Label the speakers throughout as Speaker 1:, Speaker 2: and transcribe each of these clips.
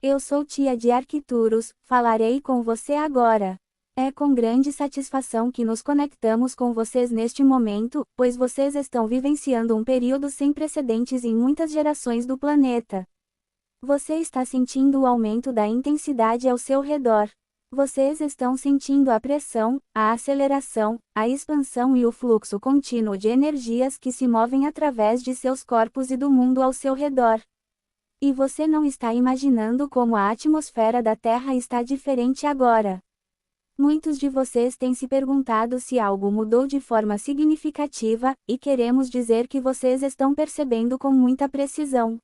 Speaker 1: Eu sou tia de Arquituros, falarei com você agora. É com grande satisfação que nos conectamos com vocês neste momento, pois vocês estão vivenciando um período sem precedentes em muitas gerações do planeta. Você está sentindo o aumento da intensidade ao seu redor. Vocês estão sentindo a pressão, a aceleração, a expansão e o fluxo contínuo de energias que se movem através de seus corpos e do mundo ao seu redor. E você não está imaginando como a atmosfera da Terra está diferente agora. Muitos de vocês têm se perguntado se algo mudou de forma significativa, e queremos dizer que vocês estão percebendo com muita precisão.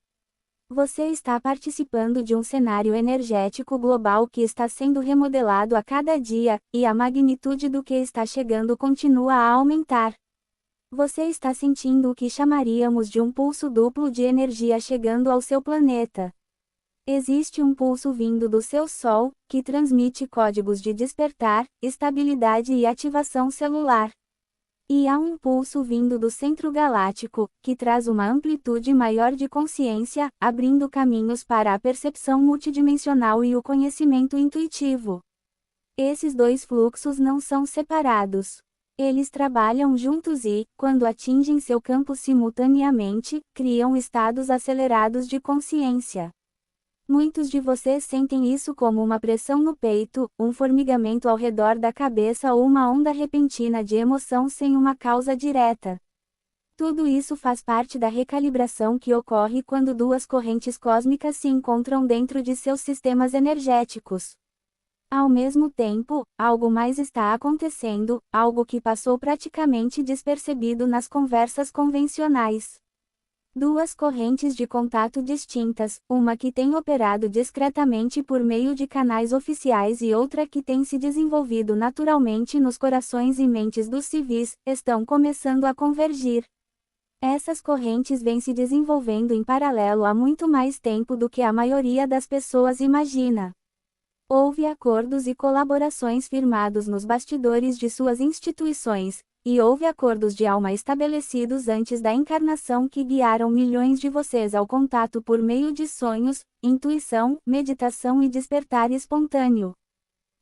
Speaker 1: Você está participando de um cenário energético global que está sendo remodelado a cada dia, e a magnitude do que está chegando continua a aumentar. Você está sentindo o que chamaríamos de um pulso duplo de energia chegando ao seu planeta. Existe um pulso vindo do seu Sol, que transmite códigos de despertar, estabilidade e ativação celular. E há um pulso vindo do centro galáctico, que traz uma amplitude maior de consciência, abrindo caminhos para a percepção multidimensional e o conhecimento intuitivo. Esses dois fluxos não são separados. Eles trabalham juntos e, quando atingem seu campo simultaneamente, criam estados acelerados de consciência. Muitos de vocês sentem isso como uma pressão no peito, um formigamento ao redor da cabeça ou uma onda repentina de emoção sem uma causa direta. Tudo isso faz parte da recalibração que ocorre quando duas correntes cósmicas se encontram dentro de seus sistemas energéticos. Ao mesmo tempo, algo mais está acontecendo, algo que passou praticamente despercebido nas conversas convencionais. Duas correntes de contato distintas, uma que tem operado discretamente por meio de canais oficiais e outra que tem se desenvolvido naturalmente nos corações e mentes dos civis, estão começando a convergir. Essas correntes vêm se desenvolvendo em paralelo há muito mais tempo do que a maioria das pessoas imagina. Houve acordos e colaborações firmados nos bastidores de suas instituições, e houve acordos de alma estabelecidos antes da encarnação que guiaram milhões de vocês ao contato por meio de sonhos, intuição, meditação e despertar espontâneo.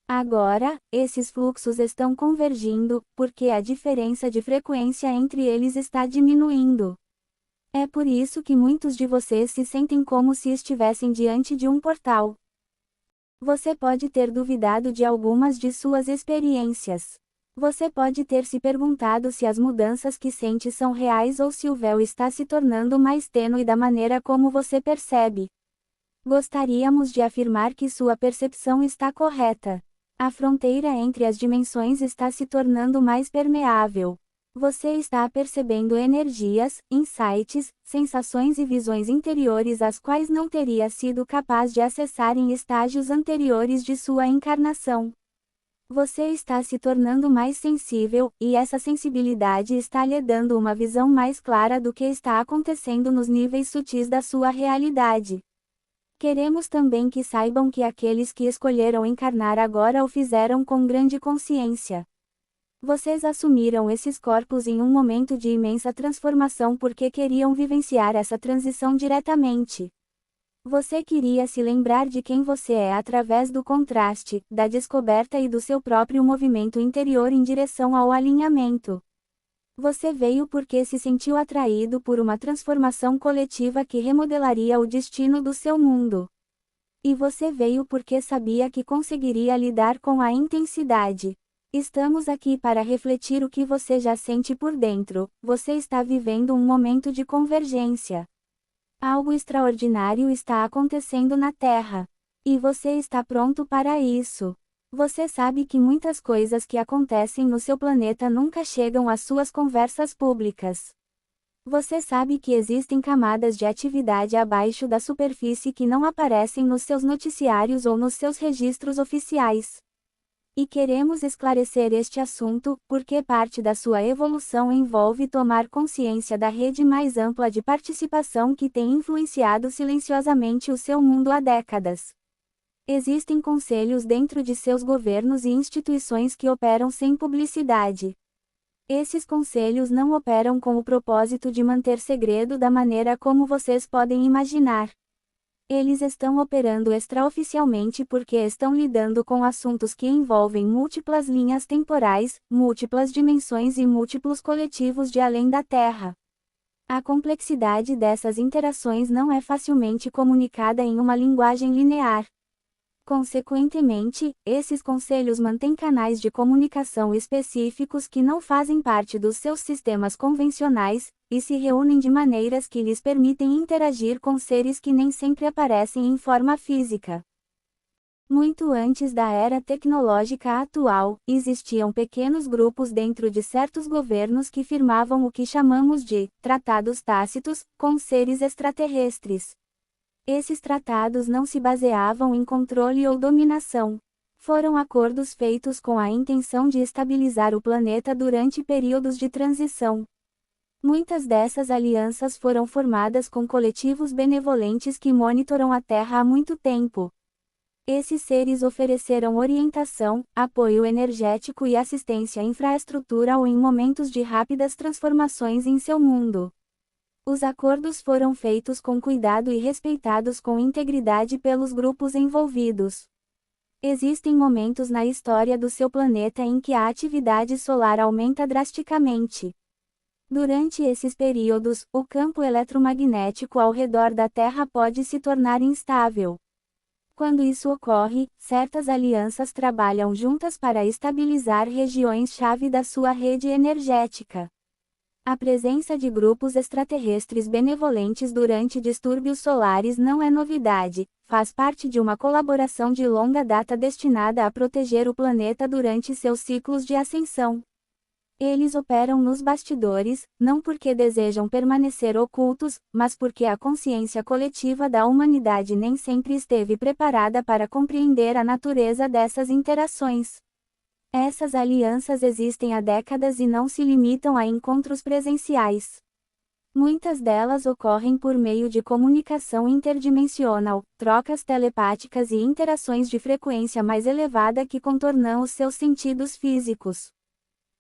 Speaker 1: Agora, esses fluxos estão convergindo, porque a diferença de frequência entre eles está diminuindo. É por isso que muitos de vocês se sentem como se estivessem diante de um portal. Você pode ter duvidado de algumas de suas experiências. Você pode ter se perguntado se as mudanças que sente são reais ou se o véu está se tornando mais tênue da maneira como você percebe. Gostaríamos de afirmar que sua percepção está correta. A fronteira entre as dimensões está se tornando mais permeável. Você está percebendo energias, insights, sensações e visões interiores às quais não teria sido capaz de acessar em estágios anteriores de sua encarnação. Você está se tornando mais sensível, e essa sensibilidade está lhe dando uma visão mais clara do que está acontecendo nos níveis sutis da sua realidade. Queremos também que saibam que aqueles que escolheram encarnar agora o fizeram com grande consciência. Vocês assumiram esses corpos em um momento de imensa transformação porque queriam vivenciar essa transição diretamente. Você queria se lembrar de quem você é através do contraste, da descoberta e do seu próprio movimento interior em direção ao alinhamento. Você veio porque se sentiu atraído por uma transformação coletiva que remodelaria o destino do seu mundo. E você veio porque sabia que conseguiria lidar com a intensidade. Estamos aqui para refletir o que você já sente por dentro. Você está vivendo um momento de convergência. Algo extraordinário está acontecendo na Terra. E você está pronto para isso. Você sabe que muitas coisas que acontecem no seu planeta nunca chegam às suas conversas públicas. Você sabe que existem camadas de atividade abaixo da superfície que não aparecem nos seus noticiários ou nos seus registros oficiais. E queremos esclarecer este assunto, porque parte da sua evolução envolve tomar consciência da rede mais ampla de participação que tem influenciado silenciosamente o seu mundo há décadas. Existem conselhos dentro de seus governos e instituições que operam sem publicidade. Esses conselhos não operam com o propósito de manter segredo da maneira como vocês podem imaginar. Eles estão operando extraoficialmente porque estão lidando com assuntos que envolvem múltiplas linhas temporais, múltiplas dimensões e múltiplos coletivos de além da Terra. A complexidade dessas interações não é facilmente comunicada em uma linguagem linear. Consequentemente, esses conselhos mantêm canais de comunicação específicos que não fazem parte dos seus sistemas convencionais, e se reúnem de maneiras que lhes permitem interagir com seres que nem sempre aparecem em forma física. Muito antes da era tecnológica atual, existiam pequenos grupos dentro de certos governos que firmavam o que chamamos de tratados tácitos com seres extraterrestres. Esses tratados não se baseavam em controle ou dominação. Foram acordos feitos com a intenção de estabilizar o planeta durante períodos de transição. Muitas dessas alianças foram formadas com coletivos benevolentes que monitoram a Terra há muito tempo. Esses seres ofereceram orientação, apoio energético e assistência à infraestrutura ou em momentos de rápidas transformações em seu mundo. Os acordos foram feitos com cuidado e respeitados com integridade pelos grupos envolvidos. Existem momentos na história do seu planeta em que a atividade solar aumenta drasticamente. Durante esses períodos, o campo eletromagnético ao redor da Terra pode se tornar instável. Quando isso ocorre, certas alianças trabalham juntas para estabilizar regiões-chave da sua rede energética. A presença de grupos extraterrestres benevolentes durante distúrbios solares não é novidade, faz parte de uma colaboração de longa data destinada a proteger o planeta durante seus ciclos de ascensão. Eles operam nos bastidores, não porque desejam permanecer ocultos, mas porque a consciência coletiva da humanidade nem sempre esteve preparada para compreender a natureza dessas interações. Essas alianças existem há décadas e não se limitam a encontros presenciais. Muitas delas ocorrem por meio de comunicação interdimensional, trocas telepáticas e interações de frequência mais elevada que contornam os seus sentidos físicos.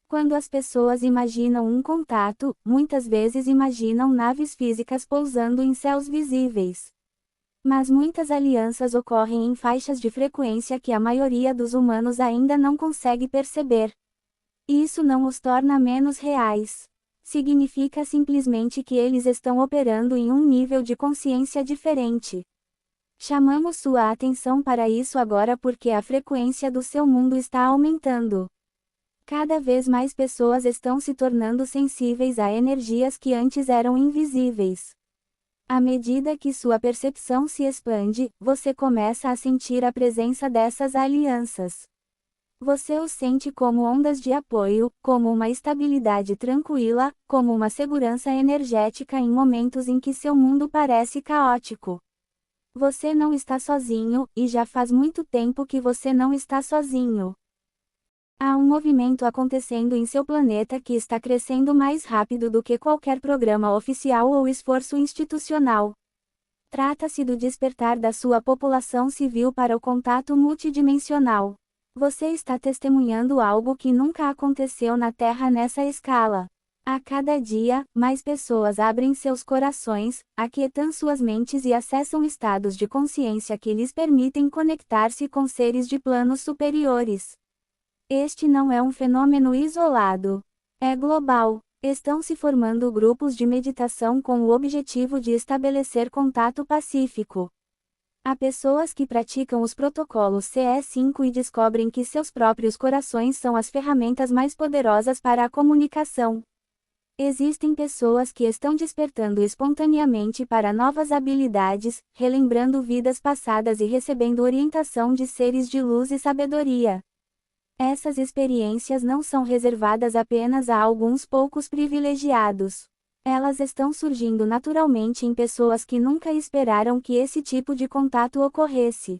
Speaker 1: Quando as pessoas imaginam um contato, muitas vezes imaginam naves físicas pousando em céus visíveis. Mas muitas alianças ocorrem em faixas de frequência que a maioria dos humanos ainda não consegue perceber. Isso não os torna menos reais. Significa simplesmente que eles estão operando em um nível de consciência diferente. Chamamos sua atenção para isso agora porque a frequência do seu mundo está aumentando. Cada vez mais pessoas estão se tornando sensíveis a energias que antes eram invisíveis. À medida que sua percepção se expande, você começa a sentir a presença dessas alianças. Você os sente como ondas de apoio, como uma estabilidade tranquila, como uma segurança energética em momentos em que seu mundo parece caótico. Você não está sozinho, e já faz muito tempo que você não está sozinho. Há um movimento acontecendo em seu planeta que está crescendo mais rápido do que qualquer programa oficial ou esforço institucional. Trata-se do despertar da sua população civil para o contato multidimensional. Você está testemunhando algo que nunca aconteceu na Terra nessa escala. A cada dia, mais pessoas abrem seus corações, aquietam suas mentes e acessam estados de consciência que lhes permitem conectar-se com seres de planos superiores. Este não é um fenômeno isolado. É global. Estão se formando grupos de meditação com o objetivo de estabelecer contato pacífico. Há pessoas que praticam os protocolos CE5 e descobrem que seus próprios corações são as ferramentas mais poderosas para a comunicação. Existem pessoas que estão despertando espontaneamente para novas habilidades, relembrando vidas passadas e recebendo orientação de seres de luz e sabedoria. Essas experiências não são reservadas apenas a alguns poucos privilegiados. Elas estão surgindo naturalmente em pessoas que nunca esperaram que esse tipo de contato ocorresse.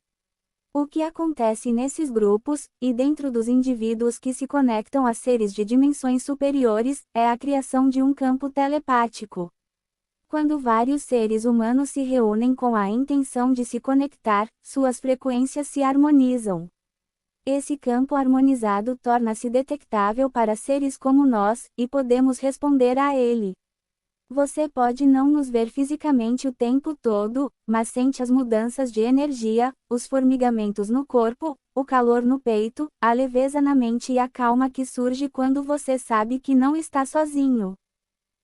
Speaker 1: O que acontece nesses grupos, e dentro dos indivíduos que se conectam a seres de dimensões superiores, é a criação de um campo telepático. Quando vários seres humanos se reúnem com a intenção de se conectar, suas frequências se harmonizam. Esse campo harmonizado torna-se detectável para seres como nós, e podemos responder a ele. Você pode não nos ver fisicamente o tempo todo, mas sente as mudanças de energia, os formigamentos no corpo, o calor no peito, a leveza na mente e a calma que surge quando você sabe que não está sozinho.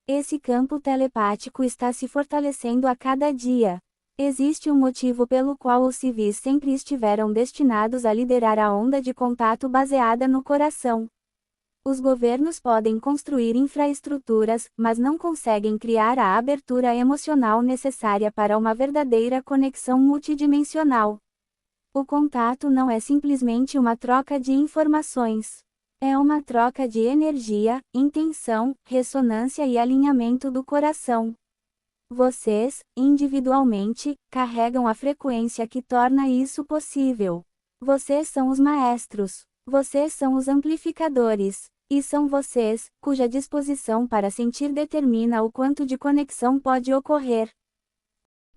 Speaker 1: Esse campo telepático está se fortalecendo a cada dia. Existe um motivo pelo qual os civis sempre estiveram destinados a liderar a onda de contato baseada no coração. Os governos podem construir infraestruturas, mas não conseguem criar a abertura emocional necessária para uma verdadeira conexão multidimensional. O contato não é simplesmente uma troca de informações. É uma troca de energia, intenção, ressonância e alinhamento do coração. Vocês, individualmente, carregam a frequência que torna isso possível. Vocês são os maestros. Vocês são os amplificadores. E são vocês, cuja disposição para sentir determina o quanto de conexão pode ocorrer.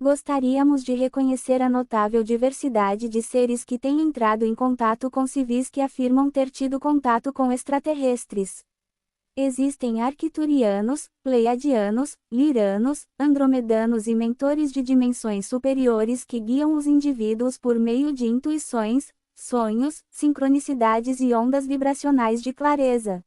Speaker 1: Gostaríamos de reconhecer a notável diversidade de seres que têm entrado em contato com civis que afirmam ter tido contato com extraterrestres. Existem arcturianos, pleiadianos, liranos, andromedanos e mentores de dimensões superiores que guiam os indivíduos por meio de intuições, sonhos, sincronicidades e ondas vibracionais de clareza.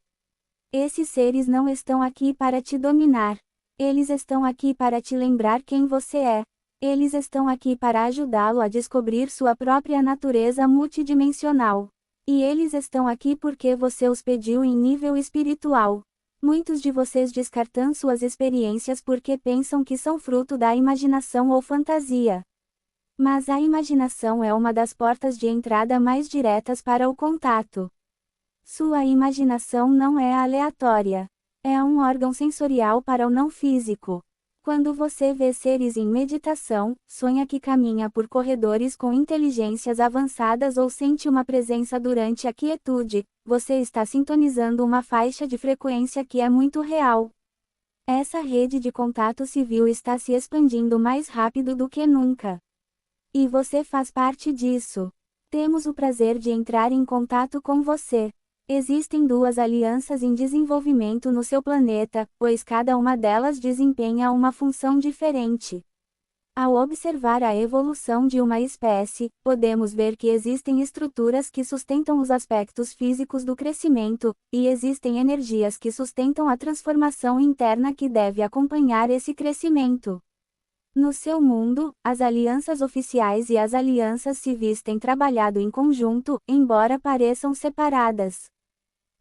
Speaker 1: Esses seres não estão aqui para te dominar. Eles estão aqui para te lembrar quem você é. Eles estão aqui para ajudá-lo a descobrir sua própria natureza multidimensional. E eles estão aqui porque você os pediu em nível espiritual. Muitos de vocês descartam suas experiências porque pensam que são fruto da imaginação ou fantasia. Mas a imaginação é uma das portas de entrada mais diretas para o contato. Sua imaginação não é aleatória. É um órgão sensorial para o não físico. Quando você vê seres em meditação, sonha que caminha por corredores com inteligências avançadas ou sente uma presença durante a quietude, você está sintonizando uma faixa de frequência que é muito real. Essa rede de contato civil está se expandindo mais rápido do que nunca. E você faz parte disso. Temos o prazer de entrar em contato com você. Existem 2 alianças em desenvolvimento no seu planeta, pois cada uma delas desempenha uma função diferente. Ao observar a evolução de uma espécie, podemos ver que existem estruturas que sustentam os aspectos físicos do crescimento, e existem energias que sustentam a transformação interna que deve acompanhar esse crescimento. No seu mundo, as alianças oficiais e as alianças civis têm trabalhado em conjunto, embora pareçam separadas.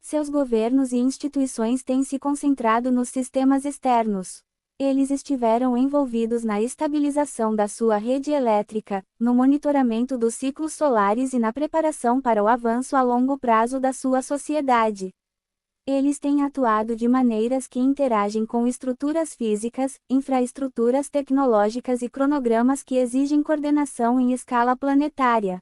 Speaker 1: Seus governos e instituições têm se concentrado nos sistemas externos. Eles estiveram envolvidos na estabilização da sua rede elétrica, no monitoramento dos ciclos solares e na preparação para o avanço a longo prazo da sua sociedade. Eles têm atuado de maneiras que interagem com estruturas físicas, infraestruturas tecnológicas e cronogramas que exigem coordenação em escala planetária.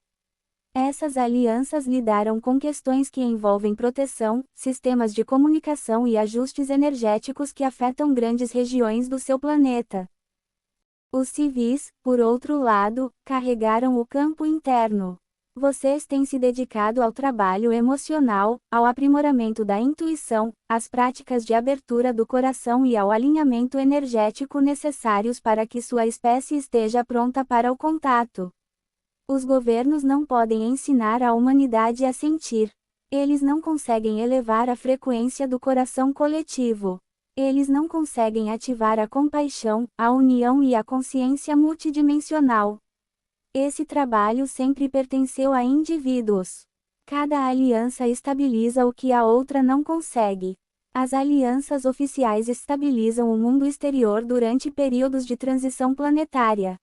Speaker 1: Essas alianças lidaram com questões que envolvem proteção, sistemas de comunicação e ajustes energéticos que afetam grandes regiões do seu planeta. Os civis, por outro lado, carregaram o campo interno. Vocês têm se dedicado ao trabalho emocional, ao aprimoramento da intuição, às práticas de abertura do coração e ao alinhamento energético necessários para que sua espécie esteja pronta para o contato. Os governos não podem ensinar a humanidade a sentir. Eles não conseguem elevar a frequência do coração coletivo. Eles não conseguem ativar a compaixão, a união e a consciência multidimensional. Esse trabalho sempre pertenceu a indivíduos. Cada aliança estabiliza o que a outra não consegue. As alianças oficiais estabilizam o mundo exterior durante períodos de transição planetária.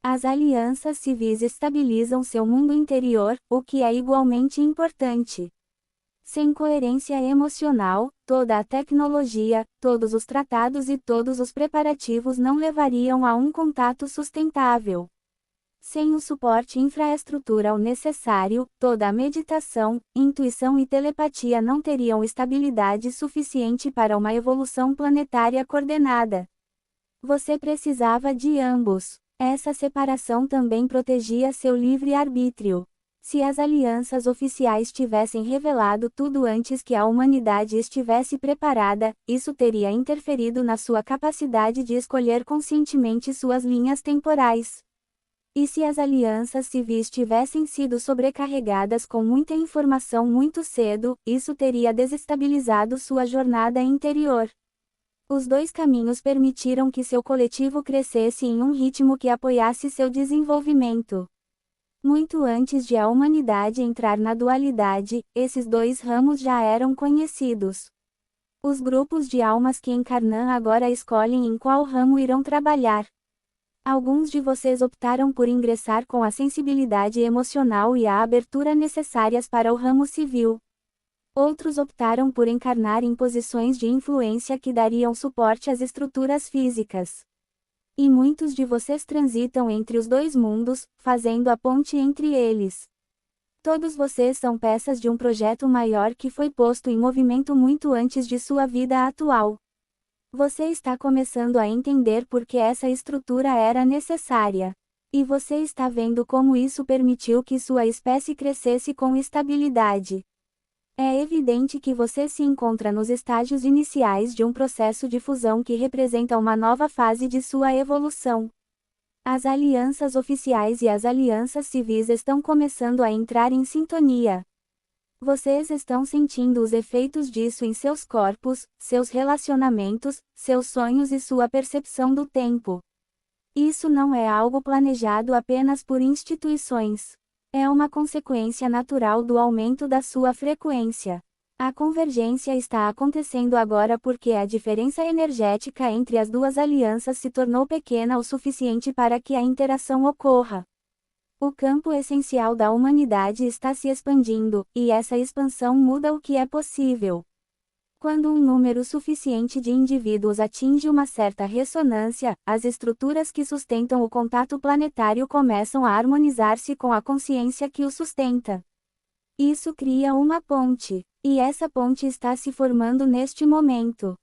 Speaker 1: As alianças civis estabilizam seu mundo interior, o que é igualmente importante. Sem coerência emocional, toda a tecnologia, todos os tratados e todos os preparativos não levariam a um contato sustentável. Sem o suporte infraestrutural necessário, toda a meditação, intuição e telepatia não teriam estabilidade suficiente para uma evolução planetária coordenada. Você precisava de ambos. Essa separação também protegia seu livre-arbítrio. Se as alianças oficiais tivessem revelado tudo antes que a humanidade estivesse preparada, isso teria interferido na sua capacidade de escolher conscientemente suas linhas temporais. E se as alianças civis tivessem sido sobrecarregadas com muita informação muito cedo, isso teria desestabilizado sua jornada interior. Os dois caminhos permitiram que seu coletivo crescesse em um ritmo que apoiasse seu desenvolvimento. Muito antes de a humanidade entrar na dualidade, esses dois ramos já eram conhecidos. Os grupos de almas que encarnam agora escolhem em qual ramo irão trabalhar. Alguns de vocês optaram por ingressar com a sensibilidade emocional e a abertura necessárias para o ramo civil. Outros optaram por encarnar em posições de influência que dariam suporte às estruturas físicas. E muitos de vocês transitam entre os dois mundos, fazendo a ponte entre eles. Todos vocês são peças de um projeto maior que foi posto em movimento muito antes de sua vida atual. Você está começando a entender por que essa estrutura era necessária. E você está vendo como isso permitiu que sua espécie crescesse com estabilidade. É evidente que você se encontra nos estágios iniciais de um processo de fusão que representa uma nova fase de sua evolução. As alianças oficiais e as alianças civis estão começando a entrar em sintonia. Vocês estão sentindo os efeitos disso em seus corpos, seus relacionamentos, seus sonhos e sua percepção do tempo. Isso não é algo planejado apenas por instituições. É uma consequência natural do aumento da sua frequência. A convergência está acontecendo agora porque a diferença energética entre as duas alianças se tornou pequena o suficiente para que a interação ocorra. O campo essencial da humanidade está se expandindo, e essa expansão muda o que é possível. Quando um número suficiente de indivíduos atinge uma certa ressonância, as estruturas que sustentam o contato planetário começam a harmonizar-se com a consciência que o sustenta. Isso cria uma ponte, e essa ponte está se formando neste momento.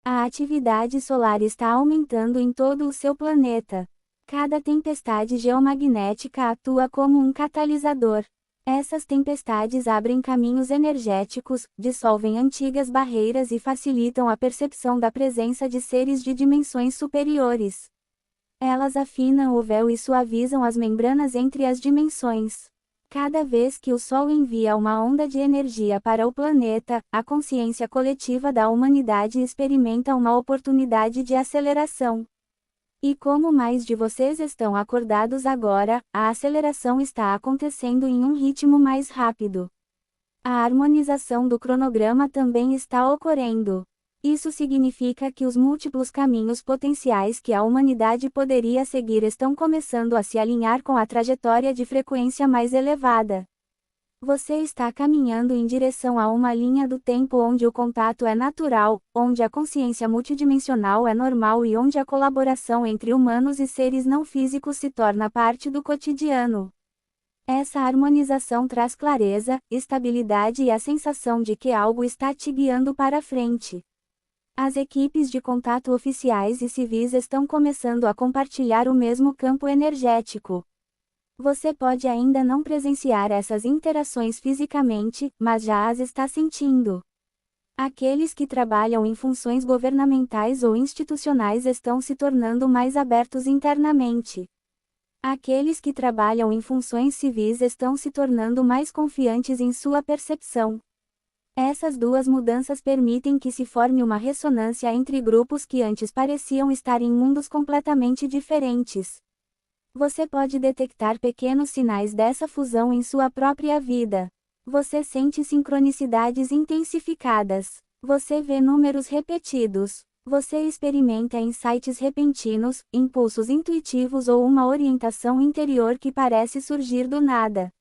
Speaker 1: A atividade solar está aumentando em todo o seu planeta. Cada tempestade geomagnética atua como um catalisador. Essas tempestades abrem caminhos energéticos, dissolvem antigas barreiras e facilitam a percepção da presença de seres de dimensões superiores. Elas afinam o véu e suavizam as membranas entre as dimensões. Cada vez que o Sol envia uma onda de energia para o planeta, a consciência coletiva da humanidade experimenta uma oportunidade de aceleração. E como mais de vocês estão acordados agora, a aceleração está acontecendo em um ritmo mais rápido. A harmonização do cronograma também está ocorrendo. Isso significa que os múltiplos caminhos potenciais que a humanidade poderia seguir estão começando a se alinhar com a trajetória de frequência mais elevada. Você está caminhando em direção a uma linha do tempo onde o contato é natural, onde a consciência multidimensional é normal e onde a colaboração entre humanos e seres não físicos se torna parte do cotidiano. Essa harmonização traz clareza, estabilidade e a sensação de que algo está te guiando para frente. As equipes de contato oficiais e civis estão começando a compartilhar o mesmo campo energético. Você pode ainda não presenciar essas interações fisicamente, mas já as está sentindo. Aqueles que trabalham em funções governamentais ou institucionais estão se tornando mais abertos internamente. Aqueles que trabalham em funções civis estão se tornando mais confiantes em sua percepção. Essas duas mudanças permitem que se forme uma ressonância entre grupos que antes pareciam estar em mundos completamente diferentes. Você pode detectar pequenos sinais dessa fusão em sua própria vida. Você sente sincronicidades intensificadas. Você vê números repetidos. Você experimenta insights repentinos, impulsos intuitivos ou uma orientação interior que parece surgir do nada.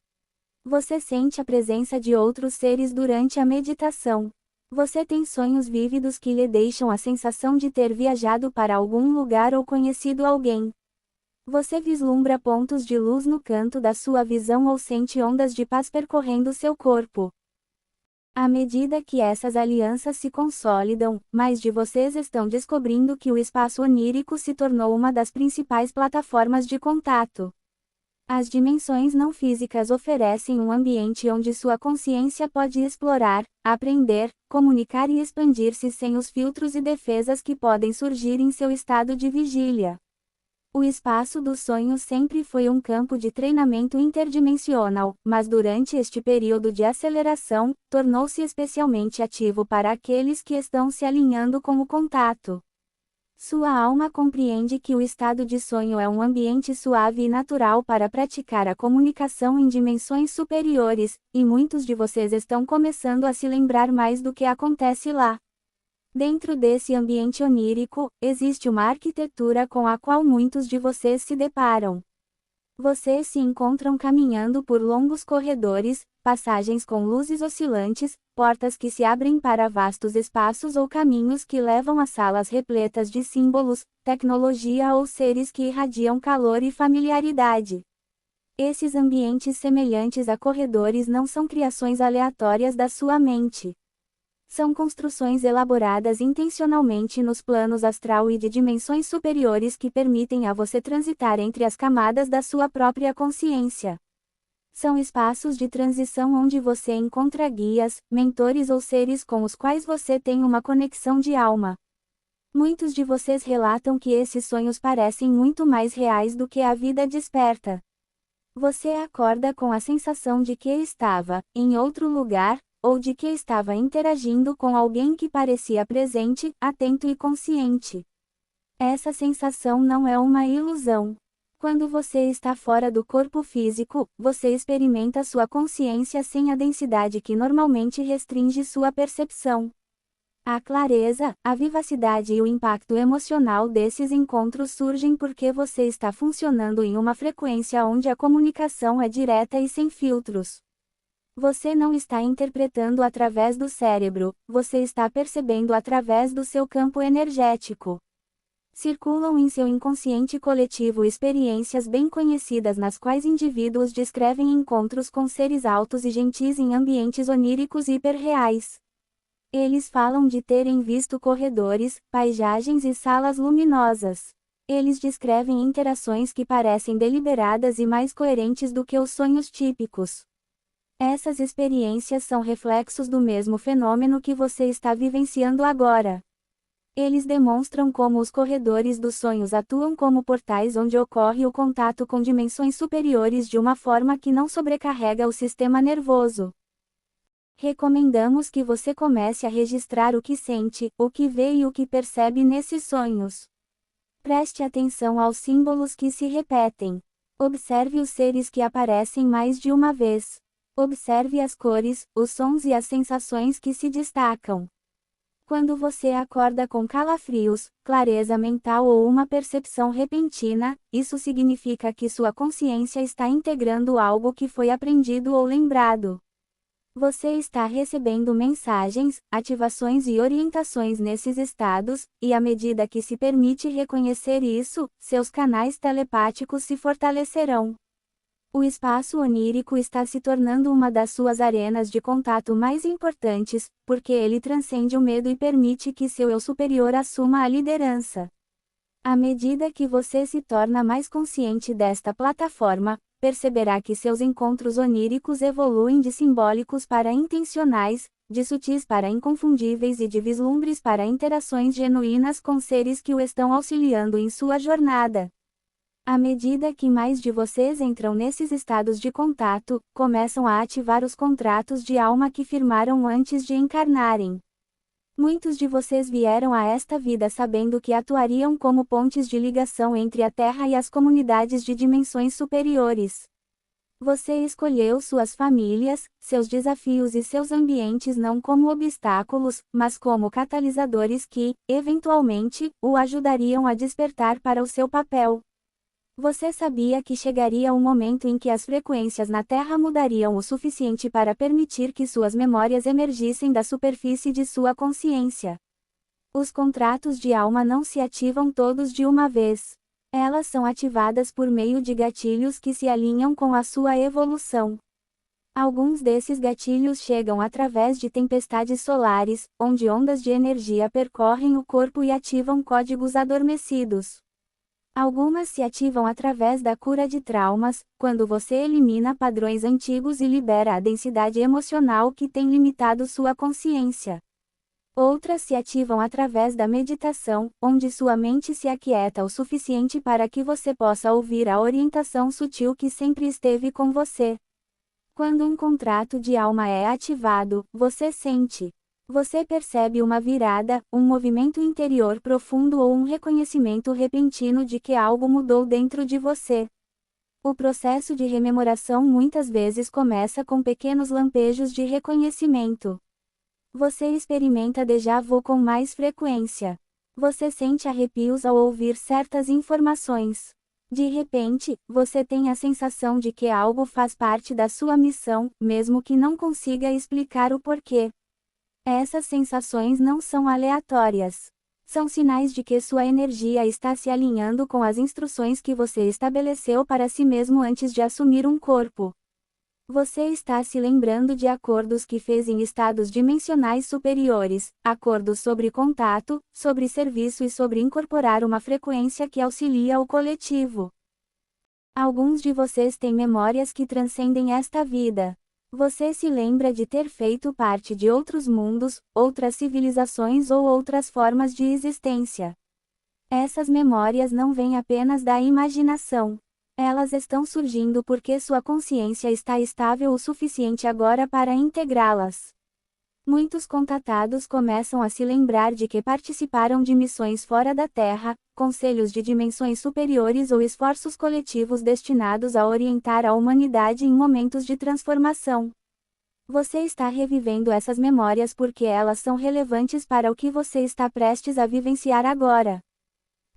Speaker 1: Você sente a presença de outros seres durante a meditação. Você tem sonhos vívidos que lhe deixam a sensação de ter viajado para algum lugar ou conhecido alguém. Você vislumbra pontos de luz no canto da sua visão ou sente ondas de paz percorrendo seu corpo. À medida que essas alianças se consolidam, mais de vocês estão descobrindo que o espaço onírico se tornou uma das principais plataformas de contato. As dimensões não físicas oferecem um ambiente onde sua consciência pode explorar, aprender, comunicar e expandir-se sem os filtros e defesas que podem surgir em seu estado de vigília. O espaço dos sonhos sempre foi um campo de treinamento interdimensional, mas durante este período de aceleração, tornou-se especialmente ativo para aqueles que estão se alinhando com o contato. Sua alma compreende que o estado de sonho é um ambiente suave e natural para praticar a comunicação em dimensões superiores, e muitos de vocês estão começando a se lembrar mais do que acontece lá. Dentro desse ambiente onírico, existe uma arquitetura com a qual muitos de vocês se deparam. Vocês se encontram caminhando por longos corredores, passagens com luzes oscilantes, portas que se abrem para vastos espaços ou caminhos que levam a salas repletas de símbolos, tecnologia ou seres que irradiam calor e familiaridade. Esses ambientes semelhantes a corredores não são criações aleatórias da sua mente. São construções elaboradas intencionalmente nos planos astral e de dimensões superiores que permitem a você transitar entre as camadas da sua própria consciência. São espaços de transição onde você encontra guias, mentores ou seres com os quais você tem uma conexão de alma. Muitos de vocês relatam que esses sonhos parecem muito mais reais do que a vida desperta. Você acorda com a sensação de que estava em outro lugar, ou de que estava interagindo com alguém que parecia presente, atento e consciente. Essa sensação não é uma ilusão. Quando você está fora do corpo físico, você experimenta sua consciência sem a densidade que normalmente restringe sua percepção. A clareza, a vivacidade e o impacto emocional desses encontros surgem porque você está funcionando em uma frequência onde a comunicação é direta e sem filtros. Você não está interpretando através do cérebro, você está percebendo através do seu campo energético. Circulam em seu inconsciente coletivo experiências bem conhecidas nas quais indivíduos descrevem encontros com seres altos e gentis em ambientes oníricos hiperreais. Eles falam de terem visto corredores, paisagens e salas luminosas. Eles descrevem interações que parecem deliberadas e mais coerentes do que os sonhos típicos. Essas experiências são reflexos do mesmo fenômeno que você está vivenciando agora. Eles demonstram como os corredores dos sonhos atuam como portais onde ocorre o contato com dimensões superiores de uma forma que não sobrecarrega o sistema nervoso. Recomendamos que você comece a registrar o que sente, o que vê e o que percebe nesses sonhos. Preste atenção aos símbolos que se repetem. Observe os seres que aparecem mais de uma vez. Observe as cores, os sons e as sensações que se destacam. Quando você acorda com calafrios, clareza mental ou uma percepção repentina, isso significa que sua consciência está integrando algo que foi aprendido ou lembrado. Você está recebendo mensagens, ativações e orientações nesses estados, e à medida que se permite reconhecer isso, seus canais telepáticos se fortalecerão. O espaço onírico está se tornando uma das suas arenas de contato mais importantes, porque ele transcende o medo e permite que seu eu superior assuma a liderança. À medida que você se torna mais consciente desta plataforma, perceberá que seus encontros oníricos evoluem de simbólicos para intencionais, de sutis para inconfundíveis e de vislumbres para interações genuínas com seres que o estão auxiliando em sua jornada. À medida que mais de vocês entram nesses estados de contato, começam a ativar os contratos de alma que firmaram antes de encarnarem. Muitos de vocês vieram a esta vida sabendo que atuariam como pontes de ligação entre a Terra e as comunidades de dimensões superiores. Você escolheu suas famílias, seus desafios e seus ambientes não como obstáculos, mas como catalisadores que, eventualmente, o ajudariam a despertar para o seu papel. Você sabia que chegaria um momento em que as frequências na Terra mudariam o suficiente para permitir que suas memórias emergissem da superfície de sua consciência. Os contratos de alma não se ativam todos de uma vez. Elas são ativadas por meio de gatilhos que se alinham com a sua evolução. Alguns desses gatilhos chegam através de tempestades solares, onde ondas de energia percorrem o corpo e ativam códigos adormecidos. Algumas se ativam através da cura de traumas, quando você elimina padrões antigos e libera a densidade emocional que tem limitado sua consciência. Outras se ativam através da meditação, onde sua mente se aquieta o suficiente para que você possa ouvir a orientação sutil que sempre esteve com você. Quando um contrato de alma é ativado, você sente. Você percebe uma virada, um movimento interior profundo ou um reconhecimento repentino de que algo mudou dentro de você. O processo de rememoração muitas vezes começa com pequenos lampejos de reconhecimento. Você experimenta déjà vu com mais frequência. Você sente arrepios ao ouvir certas informações. De repente, você tem a sensação de que algo faz parte da sua missão, mesmo que não consiga explicar o porquê. Essas sensações não são aleatórias. São sinais de que sua energia está se alinhando com as instruções que você estabeleceu para si mesmo antes de assumir um corpo. Você está se lembrando de acordos que fez em estados dimensionais superiores, acordos sobre contato, sobre serviço e sobre incorporar uma frequência que auxilia o coletivo. Alguns de vocês têm memórias que transcendem esta vida. Você se lembra de ter feito parte de outros mundos, outras civilizações ou outras formas de existência. Essas memórias não vêm apenas da imaginação. Elas estão surgindo porque sua consciência está estável o suficiente agora para integrá-las. Muitos contatados começam a se lembrar de que participaram de missões fora da Terra, conselhos de dimensões superiores ou esforços coletivos destinados a orientar a humanidade em momentos de transformação. Você está revivendo essas memórias porque elas são relevantes para o que você está prestes a vivenciar agora.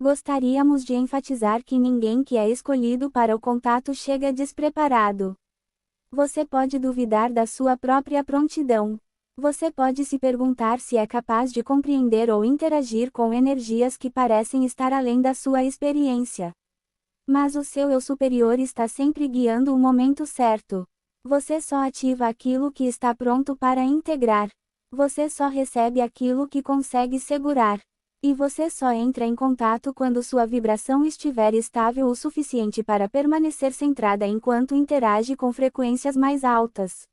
Speaker 1: Gostaríamos de enfatizar que ninguém que é escolhido para o contato chega despreparado. Você pode duvidar da sua própria prontidão. Você pode se perguntar se é capaz de compreender ou interagir com energias que parecem estar além da sua experiência. Mas o seu eu superior está sempre guiando o momento certo. Você só ativa aquilo que está pronto para integrar. Você só recebe aquilo que consegue segurar. E você só entra em contato quando sua vibração estiver estável o suficiente para permanecer centrada enquanto interage com frequências mais altas.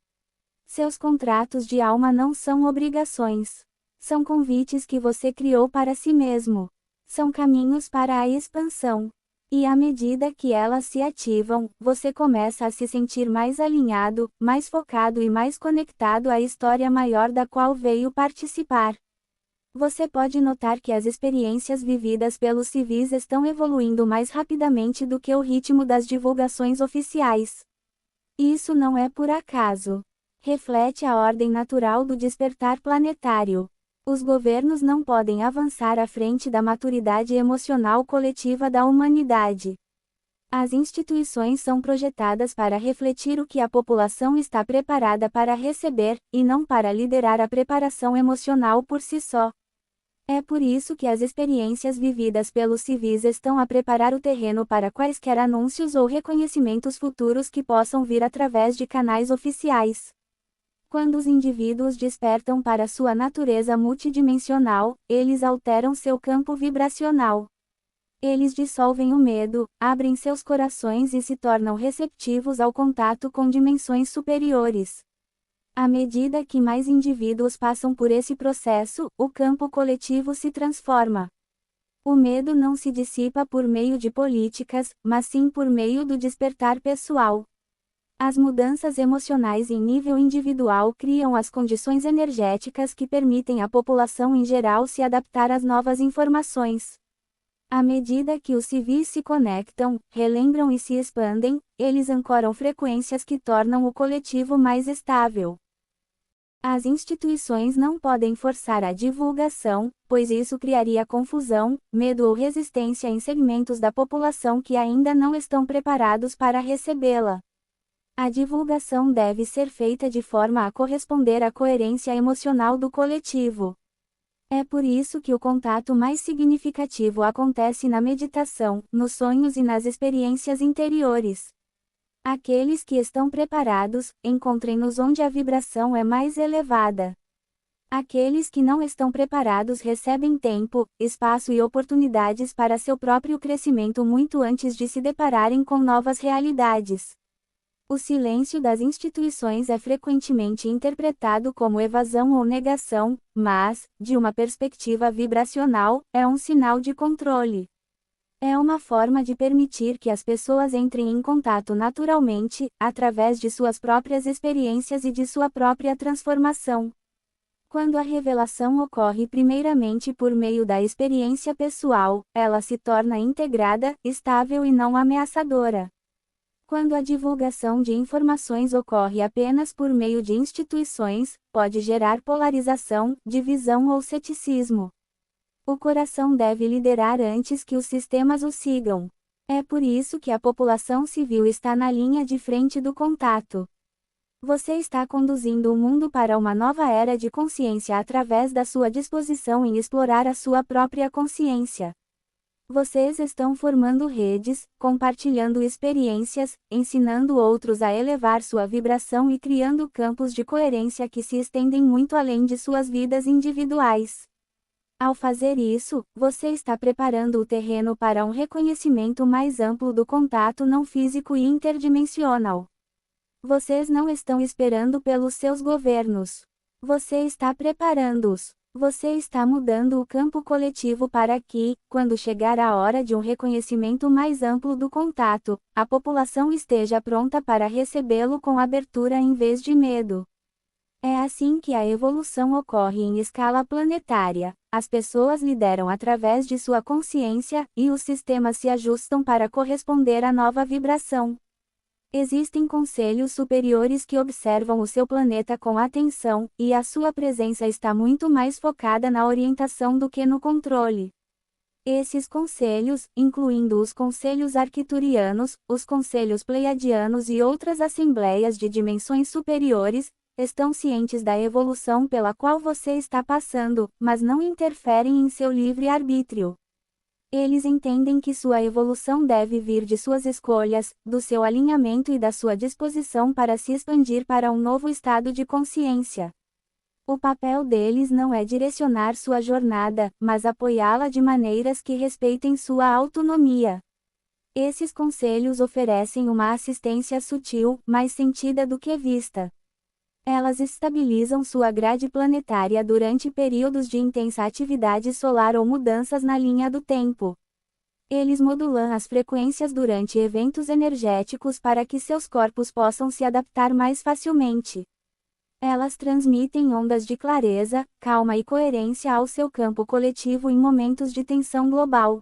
Speaker 1: Seus contratos de alma não são obrigações. São convites que você criou para si mesmo. São caminhos para a expansão. E à medida que elas se ativam, você começa a se sentir mais alinhado, mais focado e mais conectado à história maior da qual veio participar. Você pode notar que as experiências vividas pelos civis estão evoluindo mais rapidamente do que o ritmo das divulgações oficiais. Isso não é por acaso. Reflete a ordem natural do despertar planetário. Os governos não podem avançar à frente da maturidade emocional coletiva da humanidade. As instituições são projetadas para refletir o que a população está preparada para receber, e não para liderar a preparação emocional por si só. É por isso que as experiências vividas pelos civis estão a preparar o terreno para quaisquer anúncios ou reconhecimentos futuros que possam vir através de canais oficiais. Quando os indivíduos despertam para sua natureza multidimensional, eles alteram seu campo vibracional. Eles dissolvem o medo, abrem seus corações e se tornam receptivos ao contato com dimensões superiores. À medida que mais indivíduos passam por esse processo, o campo coletivo se transforma. O medo não se dissipa por meio de políticas, mas sim por meio do despertar pessoal. As mudanças emocionais em nível individual criam as condições energéticas que permitem à população em geral se adaptar às novas informações. À medida que os civis se conectam, relembram e se expandem, eles ancoram frequências que tornam o coletivo mais estável. As instituições não podem forçar a divulgação, pois isso criaria confusão, medo ou resistência em segmentos da população que ainda não estão preparados para recebê-la. A divulgação deve ser feita de forma a corresponder à coerência emocional do coletivo. É por isso que o contato mais significativo acontece na meditação, nos sonhos e nas experiências interiores. Aqueles que estão preparados, encontrem-nos onde a vibração é mais elevada. Aqueles que não estão preparados recebem tempo, espaço e oportunidades para seu próprio crescimento muito antes de se depararem com novas realidades. O silêncio das instituições é frequentemente interpretado como evasão ou negação, mas, de uma perspectiva vibracional, é um sinal de controle. É uma forma de permitir que as pessoas entrem em contato naturalmente, através de suas próprias experiências e de sua própria transformação. Quando a revelação ocorre primeiramente por meio da experiência pessoal, ela se torna integrada, estável e não ameaçadora. Quando a divulgação de informações ocorre apenas por meio de instituições, pode gerar polarização, divisão ou ceticismo. O coração deve liderar antes que os sistemas o sigam. É por isso que a população civil está na linha de frente do contato. Você está conduzindo o mundo para uma nova era de consciência através da sua disposição em explorar a sua própria consciência. Vocês estão formando redes, compartilhando experiências, ensinando outros a elevar sua vibração e criando campos de coerência que se estendem muito além de suas vidas individuais. Ao fazer isso, você está preparando o terreno para um reconhecimento mais amplo do contato não físico e interdimensional. Vocês não estão esperando pelos seus governos. Você está preparando-os. Você está mudando o campo coletivo para que, quando chegar a hora de um reconhecimento mais amplo do contato, a população esteja pronta para recebê-lo com abertura em vez de medo. É assim que a evolução ocorre em escala planetária. As pessoas lideram através de sua consciência, e os sistemas se ajustam para corresponder à nova vibração. Existem conselhos superiores que observam o seu planeta com atenção, e a sua presença está muito mais focada na orientação do que no controle. Esses conselhos, incluindo os conselhos arcturianos, os conselhos pleiadianos e outras assembleias de dimensões superiores, estão cientes da evolução pela qual você está passando, mas não interferem em seu livre-arbítrio. Eles entendem que sua evolução deve vir de suas escolhas, do seu alinhamento e da sua disposição para se expandir para um novo estado de consciência. O papel deles não é direcionar sua jornada, mas apoiá-la de maneiras que respeitem sua autonomia. Esses conselhos oferecem uma assistência sutil, mais sentida do que vista. Elas estabilizam sua grade planetária durante períodos de intensa atividade solar ou mudanças na linha do tempo. Eles modulam as frequências durante eventos energéticos para que seus corpos possam se adaptar mais facilmente. Elas transmitem ondas de clareza, calma e coerência ao seu campo coletivo em momentos de tensão global.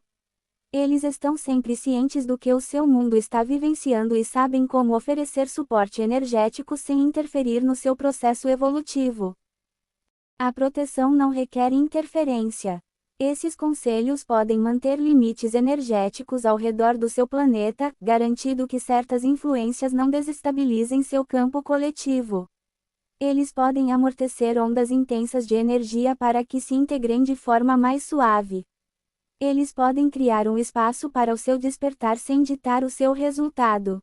Speaker 1: Eles estão sempre cientes do que o seu mundo está vivenciando e sabem como oferecer suporte energético sem interferir no seu processo evolutivo. A proteção não requer interferência. Esses conselhos podem manter limites energéticos ao redor do seu planeta, garantindo que certas influências não desestabilizem seu campo coletivo. Eles podem amortecer ondas intensas de energia para que se integrem de forma mais suave. Eles podem criar um espaço para o seu despertar sem ditar o seu resultado.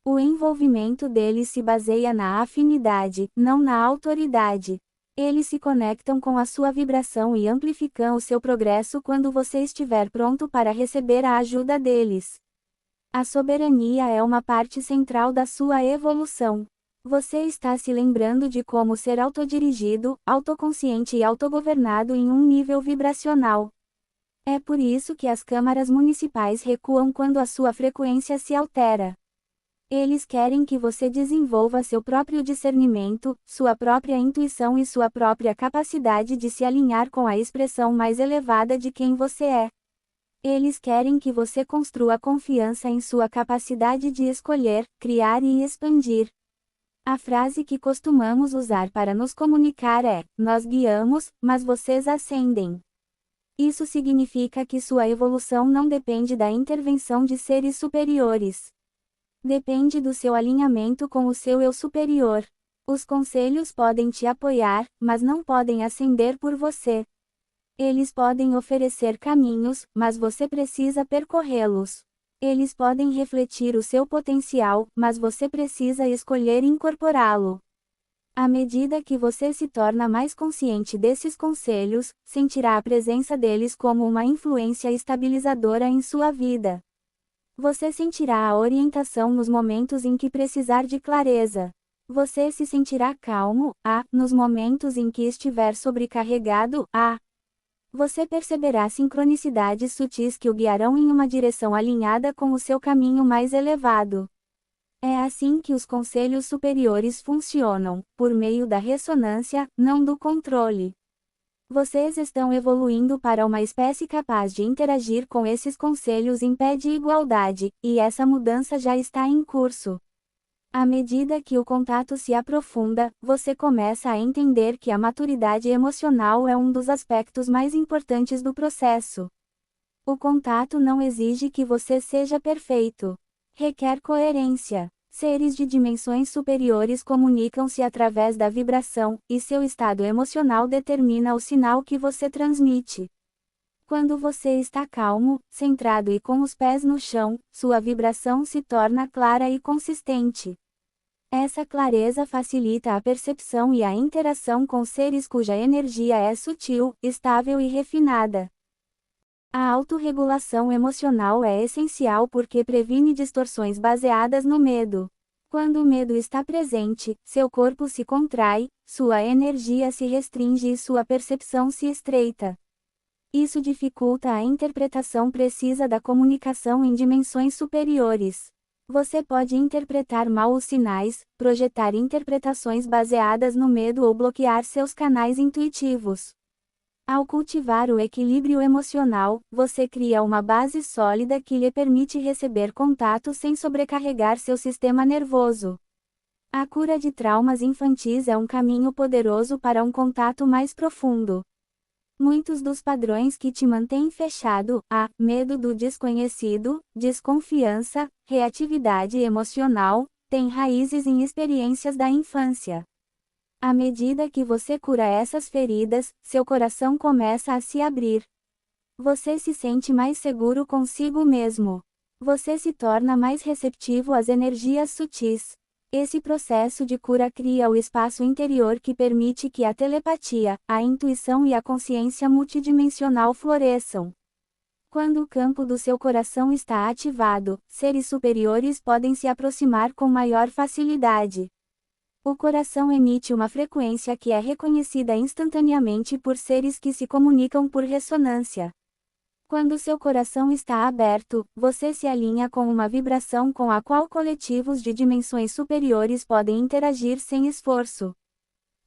Speaker 1: O envolvimento deles se baseia na afinidade, não na autoridade. Eles se conectam com a sua vibração e amplificam o seu progresso quando você estiver pronto para receber a ajuda deles. A soberania é uma parte central da sua evolução. Você está se lembrando de como ser autodirigido, autoconsciente e autogovernado em um nível vibracional. É por isso que as câmaras municipais recuam quando a sua frequência se altera. Eles querem que você desenvolva seu próprio discernimento, sua própria intuição e sua própria capacidade de se alinhar com a expressão mais elevada de quem você é. Eles querem que você construa confiança em sua capacidade de escolher, criar e expandir. A frase que costumamos usar para nos comunicar é: nós guiamos, mas vocês ascendem. Isso significa que sua evolução não depende da intervenção de seres superiores. Depende do seu alinhamento com o seu eu superior. Os conselhos podem te apoiar, mas não podem ascender por você. Eles podem oferecer caminhos, mas você precisa percorrê-los. Eles podem refletir o seu potencial, mas você precisa escolher incorporá-lo. À medida que você se torna mais consciente desses conselhos, sentirá a presença deles como uma influência estabilizadora em sua vida. Você sentirá a orientação nos momentos em que precisar de clareza. Você se sentirá calmo, nos momentos em que estiver sobrecarregado, Você perceberá sincronicidades sutis que o guiarão em uma direção alinhada com o seu caminho mais elevado. É assim que os conselhos superiores funcionam, por meio da ressonância, não do controle. Vocês estão evoluindo para uma espécie capaz de interagir com esses conselhos em pé de igualdade, e essa mudança já está em curso. À medida que o contato se aprofunda, você começa a entender que a maturidade emocional é um dos aspectos mais importantes do processo. O contato não exige que você seja perfeito. Requer coerência. Seres de dimensões superiores comunicam-se através da vibração, e seu estado emocional determina o sinal que você transmite. Quando você está calmo, centrado e com os pés no chão, sua vibração se torna clara e consistente. Essa clareza facilita a percepção e a interação com seres cuja energia é sutil, estável e refinada. A autorregulação emocional é essencial porque previne distorções baseadas no medo. Quando o medo está presente, seu corpo se contrai, sua energia se restringe e sua percepção se estreita. Isso dificulta a interpretação precisa da comunicação em dimensões superiores. Você pode interpretar mal os sinais, projetar interpretações baseadas no medo ou bloquear seus canais intuitivos. Ao cultivar o equilíbrio emocional, você cria uma base sólida que lhe permite receber contato sem sobrecarregar seu sistema nervoso. A cura de traumas infantis é um caminho poderoso para um contato mais profundo. Muitos dos padrões que te mantêm fechado, medo do desconhecido, desconfiança, reatividade emocional, têm raízes em experiências da infância. À medida que você cura essas feridas, seu coração começa a se abrir. Você se sente mais seguro consigo mesmo. Você se torna mais receptivo às energias sutis. Esse processo de cura cria o espaço interior que permite que a telepatia, a intuição e a consciência multidimensional floresçam. Quando o campo do seu coração está ativado, seres superiores podem se aproximar com maior facilidade. O coração emite uma frequência que é reconhecida instantaneamente por seres que se comunicam por ressonância. Quando seu coração está aberto, você se alinha com uma vibração com a qual coletivos de dimensões superiores podem interagir sem esforço.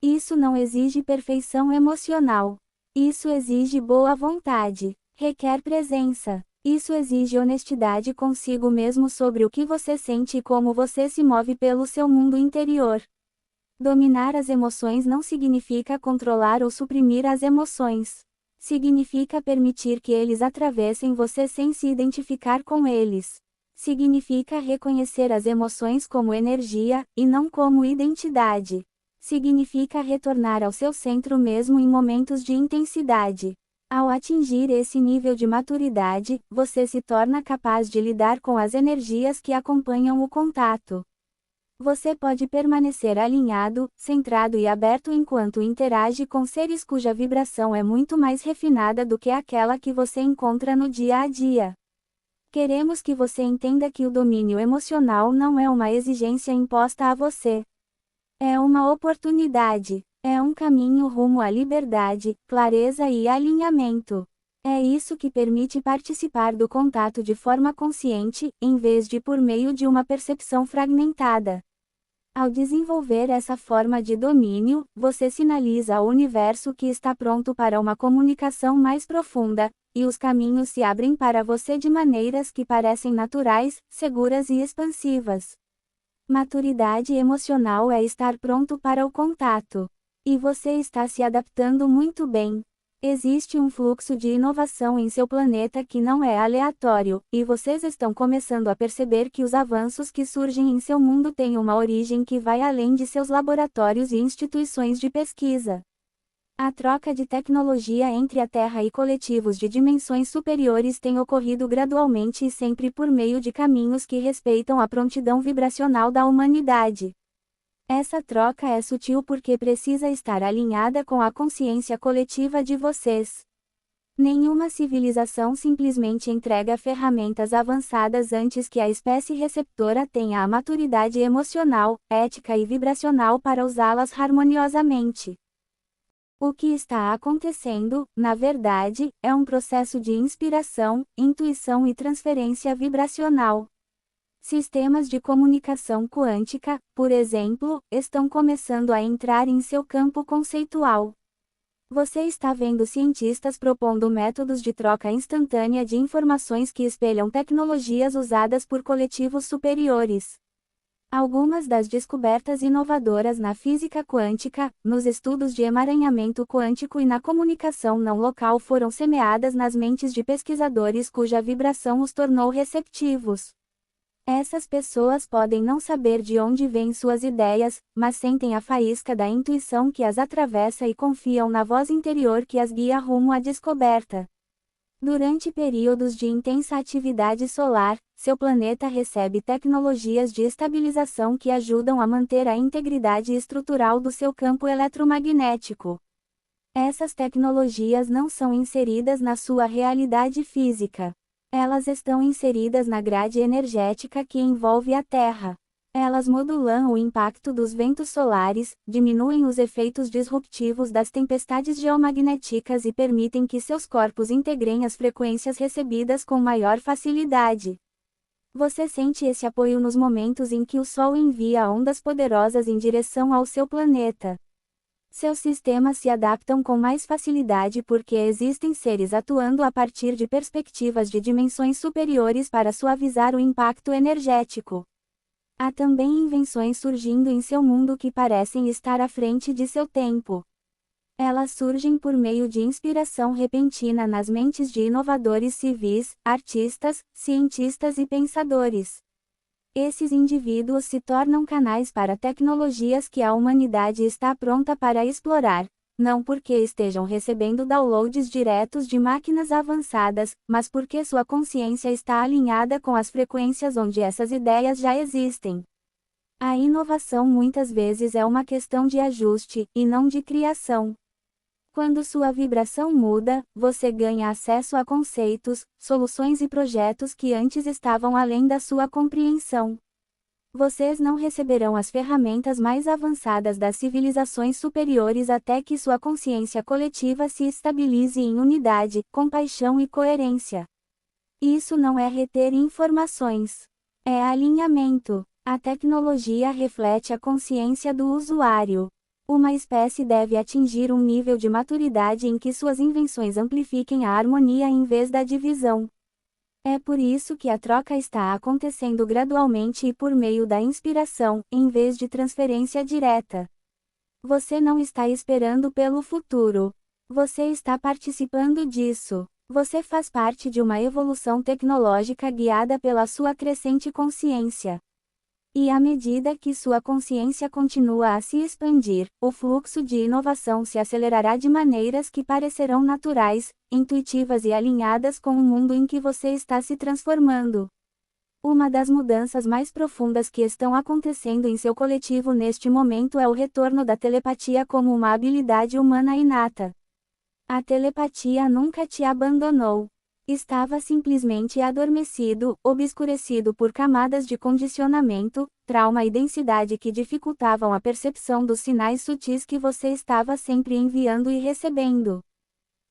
Speaker 1: Isso não exige perfeição emocional. Isso exige boa vontade. Requer presença. Isso exige honestidade consigo mesmo sobre o que você sente e como você se move pelo seu mundo interior. Dominar as emoções não significa controlar ou suprimir as emoções. Significa permitir que eles atravessem você sem se identificar com eles. Significa reconhecer as emoções como energia, e não como identidade. Significa retornar ao seu centro mesmo em momentos de intensidade. Ao atingir esse nível de maturidade, você se torna capaz de lidar com as energias que acompanham o contato. Você pode permanecer alinhado, centrado e aberto enquanto interage com seres cuja vibração é muito mais refinada do que aquela que você encontra no dia a dia. Queremos que você entenda que o domínio emocional não é uma exigência imposta a você. É uma oportunidade. É um caminho rumo à liberdade, clareza e alinhamento. É isso que permite participar do contato de forma consciente, em vez de por meio de uma percepção fragmentada. Ao desenvolver essa forma de domínio, você sinaliza ao universo que está pronto para uma comunicação mais profunda, e os caminhos se abrem para você de maneiras que parecem naturais, seguras e expansivas. Maturidade emocional é estar pronto para o contato. E você está se adaptando muito bem. Existe um fluxo de inovação em seu planeta que não é aleatório, e vocês estão começando a perceber que os avanços que surgem em seu mundo têm uma origem que vai além de seus laboratórios e instituições de pesquisa. A troca de tecnologia entre a Terra e coletivos de dimensões superiores tem ocorrido gradualmente e sempre por meio de caminhos que respeitam a prontidão vibracional da humanidade. Essa troca é sutil porque precisa estar alinhada com a consciência coletiva de vocês. Nenhuma civilização simplesmente entrega ferramentas avançadas antes que a espécie receptora tenha a maturidade emocional, ética e vibracional para usá-las harmoniosamente. O que está acontecendo, na verdade, é um processo de inspiração, intuição e transferência vibracional. Sistemas de comunicação quântica, por exemplo, estão começando a entrar em seu campo conceitual. Você está vendo cientistas propondo métodos de troca instantânea de informações que espelham tecnologias usadas por coletivos superiores. Algumas das descobertas inovadoras na física quântica, nos estudos de emaranhamento quântico e na comunicação não local foram semeadas nas mentes de pesquisadores cuja vibração os tornou receptivos. Essas pessoas podem não saber de onde vêm suas ideias, mas sentem a faísca da intuição que as atravessa e confiam na voz interior que as guia rumo à descoberta. Durante períodos de intensa atividade solar, seu planeta recebe tecnologias de estabilização que ajudam a manter a integridade estrutural do seu campo eletromagnético. Essas tecnologias não são inseridas na sua realidade física. Elas estão inseridas na grade energética que envolve a Terra. Elas modulam o impacto dos ventos solares, diminuem os efeitos disruptivos das tempestades geomagnéticas e permitem que seus corpos integrem as frequências recebidas com maior facilidade. Você sente esse apoio nos momentos em que o Sol envia ondas poderosas em direção ao seu planeta. Seus sistemas se adaptam com mais facilidade porque existem seres atuando a partir de perspectivas de dimensões superiores para suavizar o impacto energético. Há também invenções surgindo em seu mundo que parecem estar à frente de seu tempo. Elas surgem por meio de inspiração repentina nas mentes de inovadores civis, artistas, cientistas e pensadores. Esses indivíduos se tornam canais para tecnologias que a humanidade está pronta para explorar, não porque estejam recebendo downloads diretos de máquinas avançadas, mas porque sua consciência está alinhada com as frequências onde essas ideias já existem. A inovação muitas vezes é uma questão de ajuste, e não de criação. Quando sua vibração muda, você ganha acesso a conceitos, soluções e projetos que antes estavam além da sua compreensão. Vocês não receberão as ferramentas mais avançadas das civilizações superiores até que sua consciência coletiva se estabilize em unidade, compaixão e coerência. Isso não é reter informações. É alinhamento. A tecnologia reflete a consciência do usuário. Uma espécie deve atingir um nível de maturidade em que suas invenções amplifiquem a harmonia em vez da divisão. É por isso que a troca está acontecendo gradualmente e por meio da inspiração, em vez de transferência direta. Você não está esperando pelo futuro. Você está participando disso. Você faz parte de uma evolução tecnológica guiada pela sua crescente consciência. E à medida que sua consciência continua a se expandir, o fluxo de inovação se acelerará de maneiras que parecerão naturais, intuitivas e alinhadas com o mundo em que você está se transformando. Uma das mudanças mais profundas que estão acontecendo em seu coletivo neste momento é o retorno da telepatia como uma habilidade humana inata. A telepatia nunca te abandonou. Estava simplesmente adormecido, obscurecido por camadas de condicionamento, trauma e densidade que dificultavam a percepção dos sinais sutis que você estava sempre enviando e recebendo.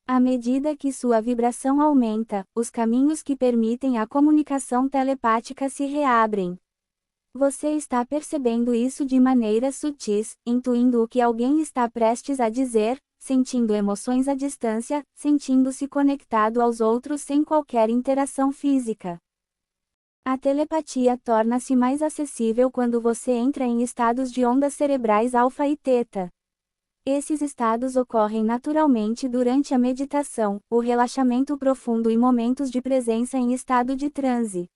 Speaker 1: À medida que sua vibração aumenta, os caminhos que permitem a comunicação telepática se reabrem. Você está percebendo isso de maneiras sutis, intuindo o que alguém está prestes a dizer, sentindo emoções à distância, sentindo-se conectado aos outros sem qualquer interação física. A telepatia torna-se mais acessível quando você entra em estados de ondas cerebrais alfa e teta. Esses estados ocorrem naturalmente durante a meditação, o relaxamento profundo e momentos de presença em estado de transe.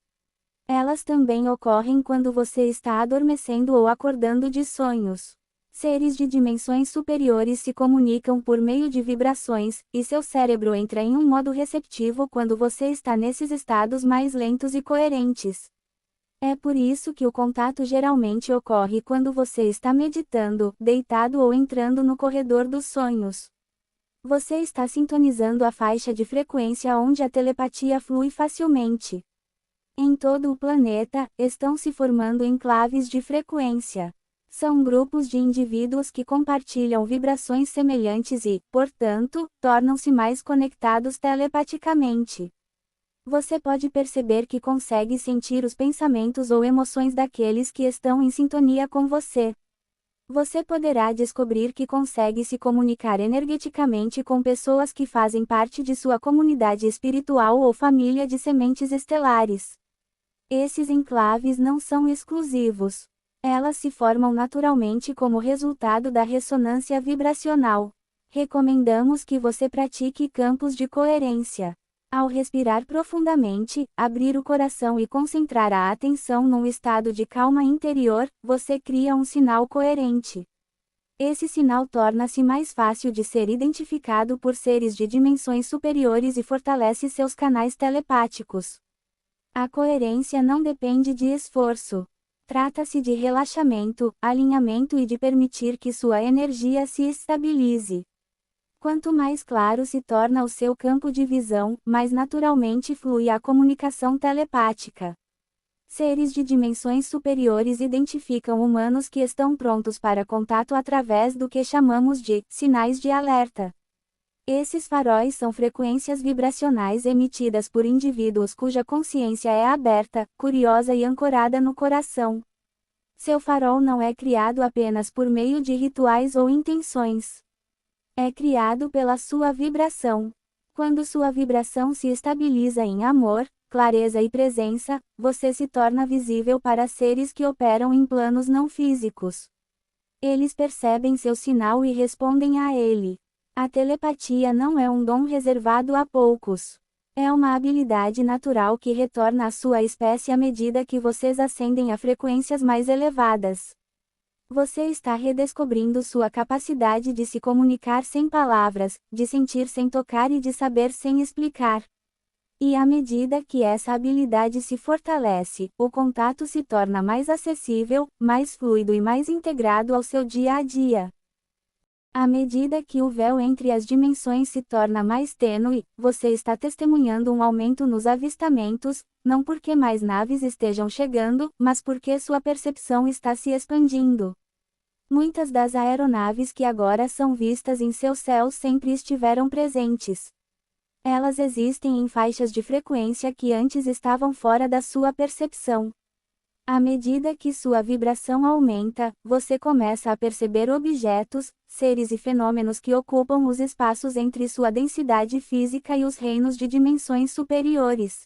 Speaker 1: Elas também ocorrem quando você está adormecendo ou acordando de sonhos. Seres de dimensões superiores se comunicam por meio de vibrações, e seu cérebro entra em um modo receptivo quando você está nesses estados mais lentos e coerentes. É por isso que o contato geralmente ocorre quando você está meditando, deitado ou entrando no corredor dos sonhos. Você está sintonizando a faixa de frequência onde a telepatia flui facilmente. Em todo o planeta, estão se formando enclaves de frequência. São grupos de indivíduos que compartilham vibrações semelhantes e, portanto, tornam-se mais conectados telepaticamente. Você pode perceber que consegue sentir os pensamentos ou emoções daqueles que estão em sintonia com você. Você poderá descobrir que consegue se comunicar energeticamente com pessoas que fazem parte de sua comunidade espiritual ou família de sementes estelares. Esses enclaves não são exclusivos. Elas se formam naturalmente como resultado da ressonância vibracional. Recomendamos que você pratique campos de coerência. Ao respirar profundamente, abrir o coração e concentrar a atenção num estado de calma interior, você cria um sinal coerente. Esse sinal torna-se mais fácil de ser identificado por seres de dimensões superiores e fortalece seus canais telepáticos. A coerência não depende de esforço. Trata-se de relaxamento, alinhamento e de permitir que sua energia se estabilize. Quanto mais claro se torna o seu campo de visão, mais naturalmente flui a comunicação telepática. Seres de dimensões superiores identificam humanos que estão prontos para contato através do que chamamos de sinais de alerta. Esses faróis são frequências vibracionais emitidas por indivíduos cuja consciência é aberta, curiosa e ancorada no coração. Seu farol não é criado apenas por meio de rituais ou intenções. É criado pela sua vibração. Quando sua vibração se estabiliza em amor, clareza e presença, você se torna visível para seres que operam em planos não físicos. Eles percebem seu sinal e respondem a ele. A telepatia não é um dom reservado a poucos. É uma habilidade natural que retorna à sua espécie à medida que vocês ascendem a frequências mais elevadas. Você está redescobrindo sua capacidade de se comunicar sem palavras, de sentir sem tocar e de saber sem explicar. E à medida que essa habilidade se fortalece, o contato se torna mais acessível, mais fluido e mais integrado ao seu dia a dia. À medida que o véu entre as dimensões se torna mais tênue, você está testemunhando um aumento nos avistamentos, não porque mais naves estejam chegando, mas porque sua percepção está se expandindo. Muitas das aeronaves que agora são vistas em seus céus sempre estiveram presentes. Elas existem em faixas de frequência que antes estavam fora da sua percepção. À medida que sua vibração aumenta, você começa a perceber objetos, seres e fenômenos que ocupam os espaços entre sua densidade física e os reinos de dimensões superiores.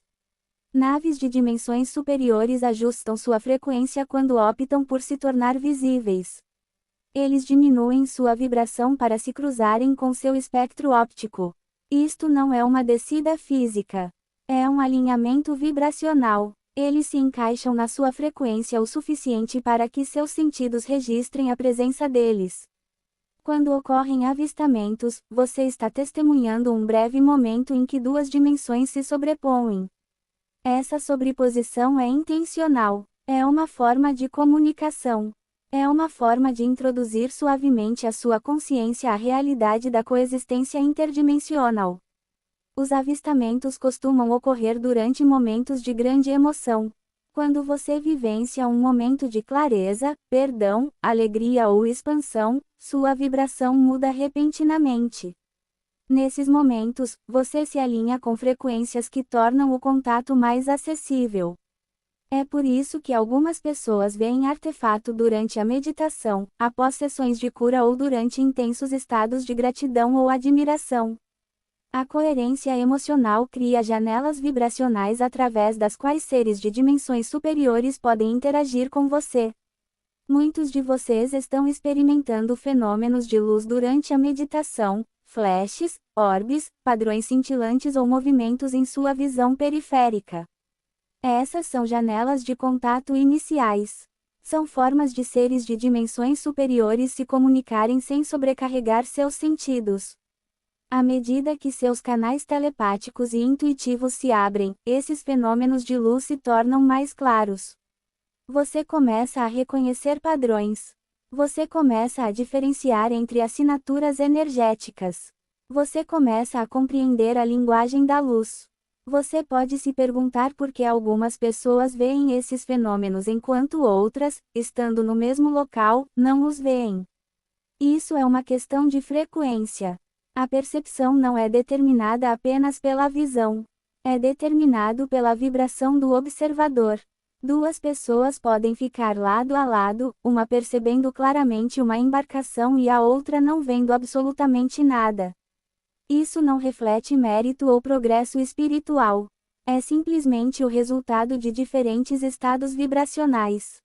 Speaker 1: Naves de dimensões superiores ajustam sua frequência quando optam por se tornar visíveis. Eles diminuem sua vibração para se cruzarem com seu espectro óptico. Isto não é uma descida física. É um alinhamento vibracional. Eles se encaixam na sua frequência o suficiente para que seus sentidos registrem a presença deles. Quando ocorrem avistamentos, você está testemunhando um breve momento em que duas dimensões se sobrepõem. Essa sobreposição é intencional. É uma forma de comunicação. É uma forma de introduzir suavemente a sua consciência à realidade da coexistência interdimensional. Os avistamentos costumam ocorrer durante momentos de grande emoção. Quando você vivencia um momento de clareza, perdão, alegria ou expansão, sua vibração muda repentinamente. Nesses momentos, você se alinha com frequências que tornam o contato mais acessível. É por isso que algumas pessoas veem artefato durante a meditação, após sessões de cura ou durante intensos estados de gratidão ou admiração. A coerência emocional cria janelas vibracionais através das quais seres de dimensões superiores podem interagir com você. Muitos de vocês estão experimentando fenômenos de luz durante a meditação, flashes, orbes, padrões cintilantes ou movimentos em sua visão periférica. Essas são janelas de contato iniciais. São formas de seres de dimensões superiores se comunicarem sem sobrecarregar seus sentidos. À medida que seus canais telepáticos e intuitivos se abrem, esses fenômenos de luz se tornam mais claros. Você começa a reconhecer padrões. Você começa a diferenciar entre assinaturas energéticas. Você começa a compreender a linguagem da luz. Você pode se perguntar por que algumas pessoas veem esses fenômenos enquanto outras, estando no mesmo local, não os veem. Isso é uma questão de frequência. A percepção não é determinada apenas pela visão. É determinado pela vibração do observador. Duas pessoas podem ficar lado a lado, uma percebendo claramente uma embarcação e a outra não vendo absolutamente nada. Isso não reflete mérito ou progresso espiritual. É simplesmente o resultado de diferentes estados vibracionais.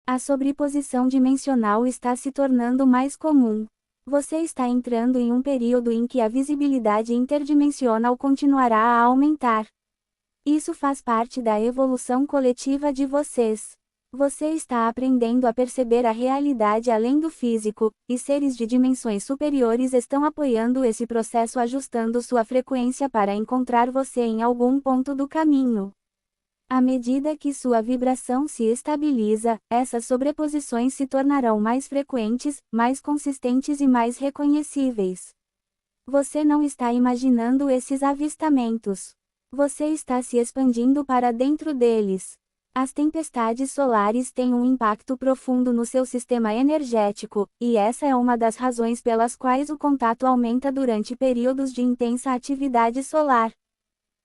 Speaker 1: A sobreposição dimensional está se tornando mais comum. Você está entrando em um período em que a visibilidade interdimensional continuará a aumentar. Isso faz parte da evolução coletiva de vocês. Você está aprendendo a perceber a realidade além do físico, e seres de dimensões superiores estão apoiando esse processo ajustando sua frequência para encontrar você em algum ponto do caminho. À medida que sua vibração se estabiliza, essas sobreposições se tornarão mais frequentes, mais consistentes e mais reconhecíveis. Você não está imaginando esses avistamentos. Você está se expandindo para dentro deles. As tempestades solares têm um impacto profundo no seu sistema energético, e essa é uma das razões pelas quais o contato aumenta durante períodos de intensa atividade solar.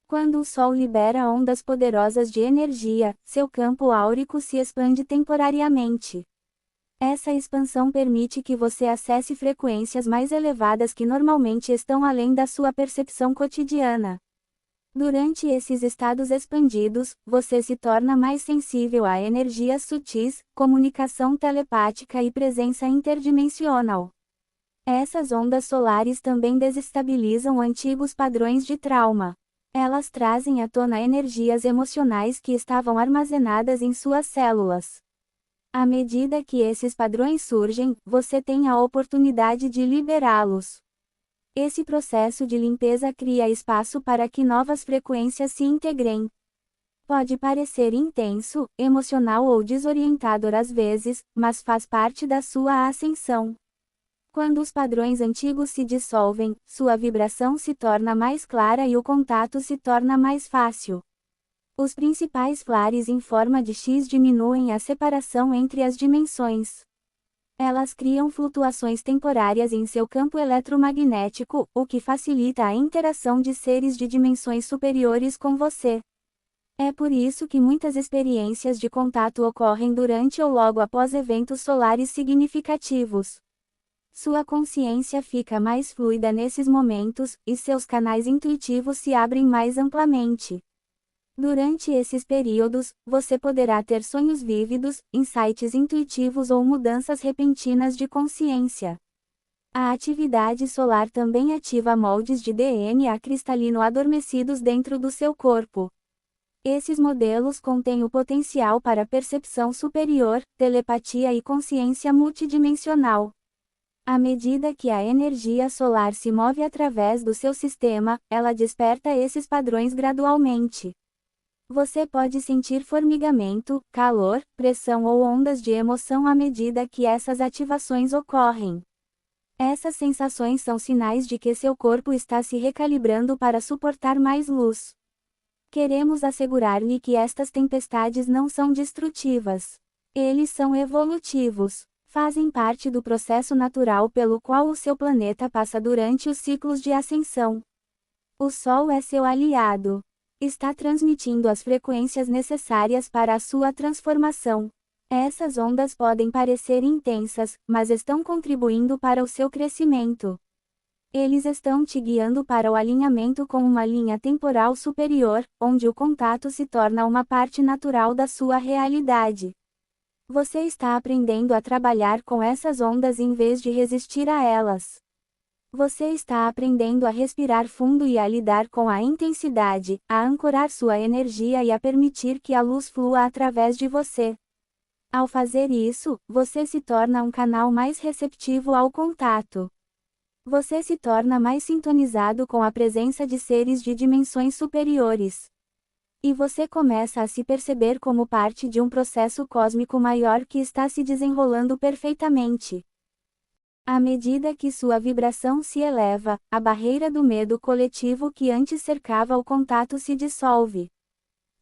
Speaker 1: Quando o Sol libera ondas poderosas de energia, seu campo áurico se expande temporariamente. Essa expansão permite que você acesse frequências mais elevadas que normalmente estão além da sua percepção cotidiana. Durante esses estados expandidos, você se torna mais sensível a energias sutis, comunicação telepática e presença interdimensional. Essas ondas solares também desestabilizam antigos padrões de trauma. Elas trazem à tona energias emocionais que estavam armazenadas em suas células. À medida que esses padrões surgem, você tem a oportunidade de liberá-los. Esse processo de limpeza cria espaço para que novas frequências se integrem. Pode parecer intenso, emocional ou desorientador às vezes, mas faz parte da sua ascensão. Quando os padrões antigos se dissolvem, sua vibração se torna mais clara e o contato se torna mais fácil. Os principais flares em forma de X diminuem a separação entre as dimensões. Elas criam flutuações temporárias em seu campo eletromagnético, o que facilita a interação de seres de dimensões superiores com você. É por isso que muitas experiências de contato ocorrem durante ou logo após eventos solares significativos. Sua consciência fica mais fluida nesses momentos, e seus canais intuitivos se abrem mais amplamente. Durante esses períodos, você poderá ter sonhos vívidos, insights intuitivos ou mudanças repentinas de consciência. A atividade solar também ativa moldes de DNA cristalino adormecidos dentro do seu corpo. Esses modelos contêm o potencial para percepção superior, telepatia e consciência multidimensional. À medida que a energia solar se move através do seu sistema, ela desperta esses padrões gradualmente. Você pode sentir formigamento, calor, pressão ou ondas de emoção à medida que essas ativações ocorrem. Essas sensações são sinais de que seu corpo está se recalibrando para suportar mais luz. Queremos assegurar-lhe que estas tempestades não são destrutivas. Eles são evolutivos. Fazem parte do processo natural pelo qual o seu planeta passa durante os ciclos de ascensão. O Sol é seu aliado. Está transmitindo as frequências necessárias para a sua transformação. Essas ondas podem parecer intensas, mas estão contribuindo para o seu crescimento. Eles estão te guiando para o alinhamento com uma linha temporal superior, onde o contato se torna uma parte natural da sua realidade. Você está aprendendo a trabalhar com essas ondas em vez de resistir a elas. Você está aprendendo a respirar fundo e a lidar com a intensidade, a ancorar sua energia e a permitir que a luz flua através de você. Ao fazer isso, você se torna um canal mais receptivo ao contato. Você se torna mais sintonizado com a presença de seres de dimensões superiores. E você começa a se perceber como parte de um processo cósmico maior que está se desenrolando perfeitamente. À medida que sua vibração se eleva, a barreira do medo coletivo que antes cercava o contato se dissolve.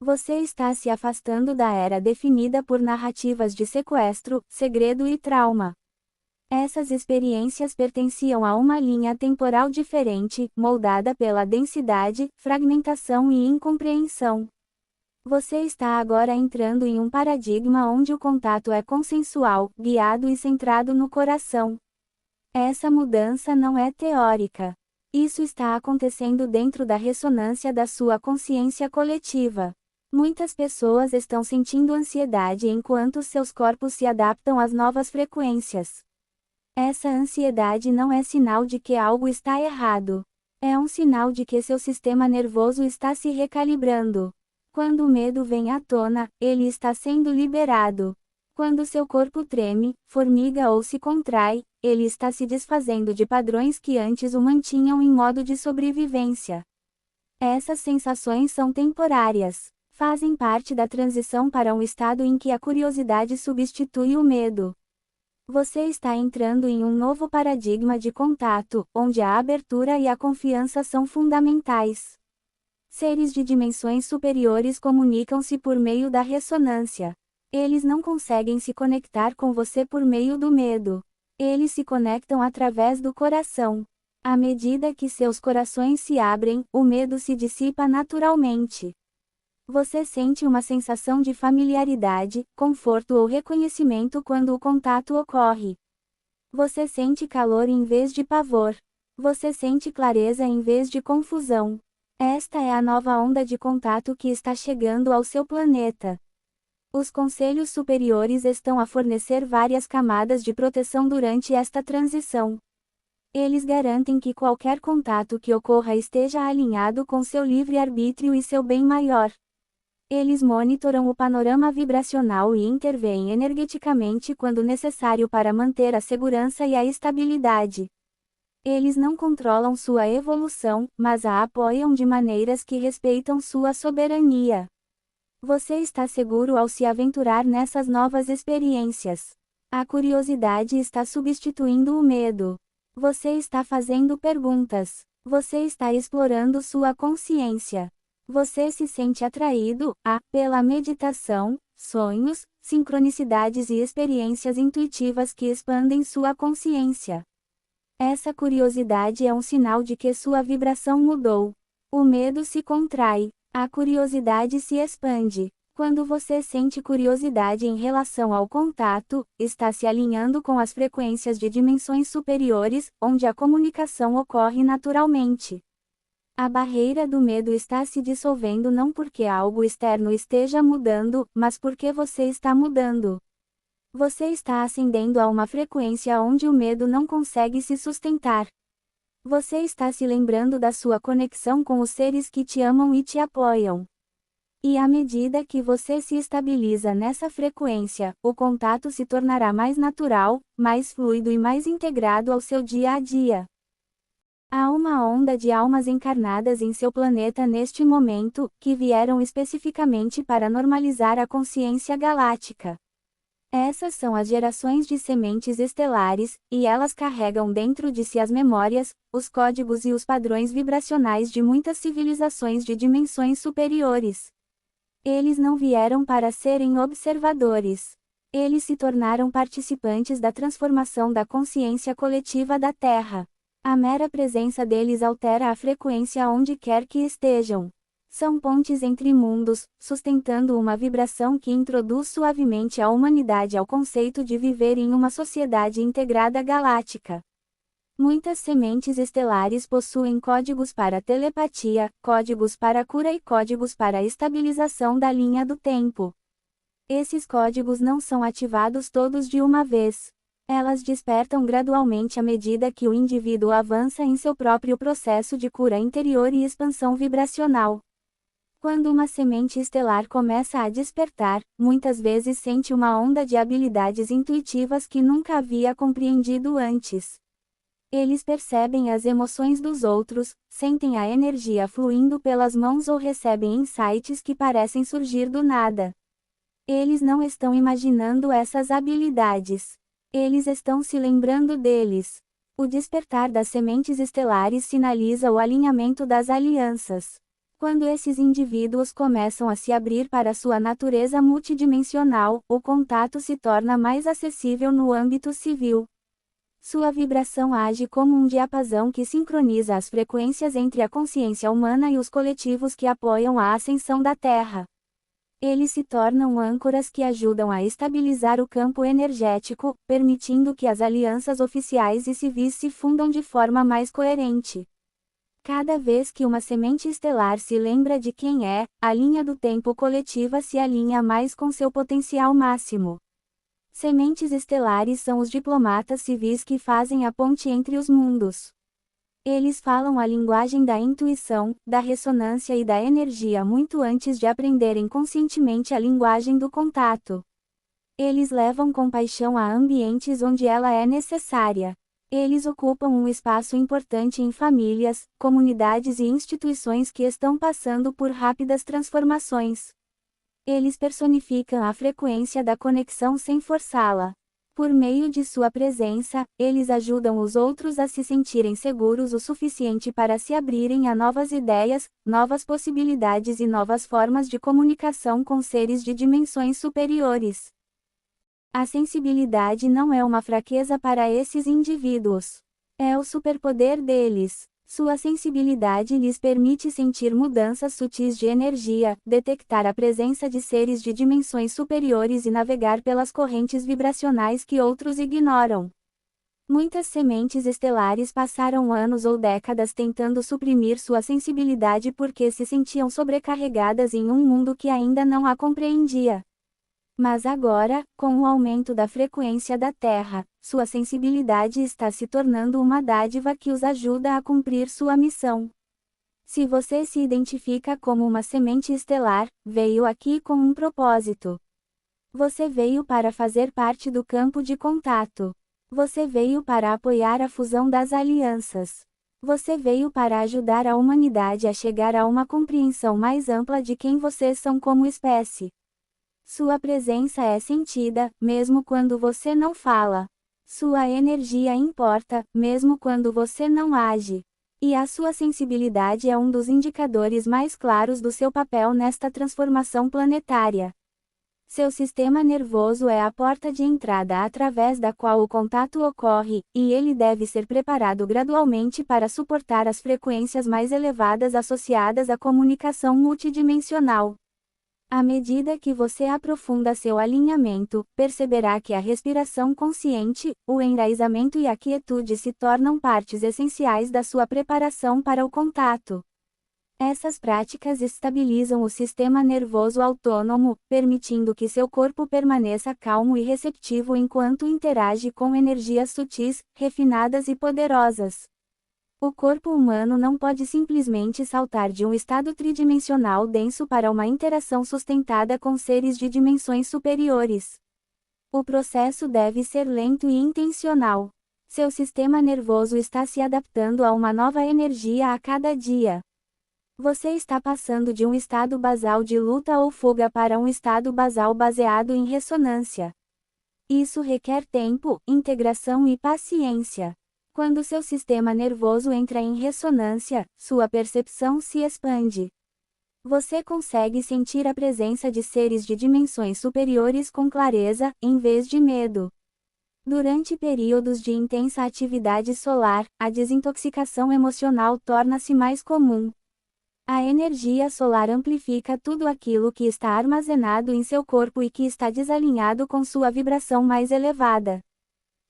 Speaker 1: Você está se afastando da era definida por narrativas de sequestro, segredo e trauma. Essas experiências pertenciam a uma linha temporal diferente, moldada pela densidade, fragmentação e incompreensão. Você está agora entrando em um paradigma onde o contato é consensual, guiado e centrado no coração. Essa mudança não é teórica. Isso está acontecendo dentro da ressonância da sua consciência coletiva. Muitas pessoas estão sentindo ansiedade enquanto seus corpos se adaptam às novas frequências. Essa ansiedade não é sinal de que algo está errado. É um sinal de que seu sistema nervoso está se recalibrando. Quando o medo vem à tona, ele está sendo liberado. Quando seu corpo treme, formiga ou se contrai, ele está se desfazendo de padrões que antes o mantinham em modo de sobrevivência. Essas sensações são temporárias. Fazem parte da transição para um estado em que a curiosidade substitui o medo. Você está entrando em um novo paradigma de contato, onde a abertura e a confiança são fundamentais. Seres de dimensões superiores comunicam-se por meio da ressonância. Eles não conseguem se conectar com você por meio do medo. Eles se conectam através do coração. À medida que seus corações se abrem, o medo se dissipa naturalmente. Você sente uma sensação de familiaridade, conforto ou reconhecimento quando o contato ocorre. Você sente calor em vez de pavor. Você sente clareza em vez de confusão. Esta é a nova onda de contato que está chegando ao seu planeta. Os conselhos superiores estão a fornecer várias camadas de proteção durante esta transição. Eles garantem que qualquer contato que ocorra esteja alinhado com seu livre-arbítrio e seu bem maior. Eles monitoram o panorama vibracional e intervêm energeticamente quando necessário para manter a segurança e a estabilidade. Eles não controlam sua evolução, mas a apoiam de maneiras que respeitam sua soberania. Você está seguro ao se aventurar nessas novas experiências. A curiosidade está substituindo o medo. Você está fazendo perguntas. Você está explorando sua consciência. Você se sente atraído pela meditação, sonhos, sincronicidades e experiências intuitivas que expandem sua consciência. Essa curiosidade é um sinal de que sua vibração mudou. O medo se contrai, a curiosidade se expande. Quando você sente curiosidade em relação ao contato, está se alinhando com as frequências de dimensões superiores, onde a comunicação ocorre naturalmente. A barreira do medo está se dissolvendo não porque algo externo esteja mudando, mas porque você está mudando. Você está ascendendo a uma frequência onde o medo não consegue se sustentar. Você está se lembrando da sua conexão com os seres que te amam e te apoiam. E à medida que você se estabiliza nessa frequência, o contato se tornará mais natural, mais fluido e mais integrado ao seu dia a dia. Há uma onda de almas encarnadas em seu planeta neste momento, que vieram especificamente para normalizar a consciência galáctica. Essas são as gerações de sementes estelares, e elas carregam dentro de si as memórias, os códigos e os padrões vibracionais de muitas civilizações de dimensões superiores. Eles não vieram para serem observadores. Eles se tornaram participantes da transformação da consciência coletiva da Terra. A mera presença deles altera a frequência onde quer que estejam. São pontes entre mundos, sustentando uma vibração que introduz suavemente a humanidade ao conceito de viver em uma sociedade integrada galáctica. Muitas sementes estelares possuem códigos para telepatia, códigos para cura e códigos para a estabilização da linha do tempo. Esses códigos não são ativados todos de uma vez. Elas despertam gradualmente à medida que o indivíduo avança em seu próprio processo de cura interior e expansão vibracional. Quando uma semente estelar começa a despertar, muitas vezes sente uma onda de habilidades intuitivas que nunca havia compreendido antes. Eles percebem as emoções dos outros, sentem a energia fluindo pelas mãos ou recebem insights que parecem surgir do nada. Eles não estão imaginando essas habilidades. Eles estão se lembrando deles. O despertar das sementes estelares sinaliza o alinhamento das alianças. Quando esses indivíduos começam a se abrir para sua natureza multidimensional, o contato se torna mais acessível no âmbito civil. Sua vibração age como um diapasão que sincroniza as frequências entre a consciência humana e os coletivos que apoiam a ascensão da Terra. Eles se tornam âncoras que ajudam a estabilizar o campo energético, permitindo que as alianças oficiais e civis se fundam de forma mais coerente. Cada vez que uma semente estelar se lembra de quem é, a linha do tempo coletiva se alinha mais com seu potencial máximo. Sementes estelares são os diplomatas civis que fazem a ponte entre os mundos. Eles falam a linguagem da intuição, da ressonância e da energia muito antes de aprenderem conscientemente a linguagem do contato. Eles levam compaixão a ambientes onde ela é necessária. Eles ocupam um espaço importante em famílias, comunidades e instituições que estão passando por rápidas transformações. Eles personificam a frequência da conexão sem forçá-la. Por meio de sua presença, eles ajudam os outros a se sentirem seguros o suficiente para se abrirem a novas ideias, novas possibilidades e novas formas de comunicação com seres de dimensões superiores. A sensibilidade não é uma fraqueza para esses indivíduos. É o superpoder deles. Sua sensibilidade lhes permite sentir mudanças sutis de energia, detectar a presença de seres de dimensões superiores e navegar pelas correntes vibracionais que outros ignoram. Muitas sementes estelares passaram anos ou décadas tentando suprimir sua sensibilidade porque se sentiam sobrecarregadas em um mundo que ainda não a compreendia. Mas agora, com o aumento da frequência da Terra, sua sensibilidade está se tornando uma dádiva que os ajuda a cumprir sua missão. Se você se identifica como uma semente estelar, veio aqui com um propósito. Você veio para fazer parte do campo de contato. Você veio para apoiar a fusão das alianças. Você veio para ajudar a humanidade a chegar a uma compreensão mais ampla de quem vocês são como espécie. Sua presença é sentida, mesmo quando você não fala. Sua energia importa, mesmo quando você não age. E a sua sensibilidade é um dos indicadores mais claros do seu papel nesta transformação planetária. Seu sistema nervoso é a porta de entrada através da qual o contato ocorre, e ele deve ser preparado gradualmente para suportar as frequências mais elevadas associadas à comunicação multidimensional. À medida que você aprofunda seu alinhamento, perceberá que a respiração consciente, o enraizamento e a quietude se tornam partes essenciais da sua preparação para o contato. Essas práticas estabilizam o sistema nervoso autônomo, permitindo que seu corpo permaneça calmo e receptivo enquanto interage com energias sutis, refinadas e poderosas. O corpo humano não pode simplesmente saltar de um estado tridimensional denso para uma interação sustentada com seres de dimensões superiores. O processo deve ser lento e intencional. Seu sistema nervoso está se adaptando a uma nova energia a cada dia. Você está passando de um estado basal de luta ou fuga para um estado basal baseado em ressonância. Isso requer tempo, integração e paciência. Quando seu sistema nervoso entra em ressonância, sua percepção se expande. Você consegue sentir a presença de seres de dimensões superiores com clareza, em vez de medo. Durante períodos de intensa atividade solar, a desintoxicação emocional torna-se mais comum. A energia solar amplifica tudo aquilo que está armazenado em seu corpo e que está desalinhado com sua vibração mais elevada.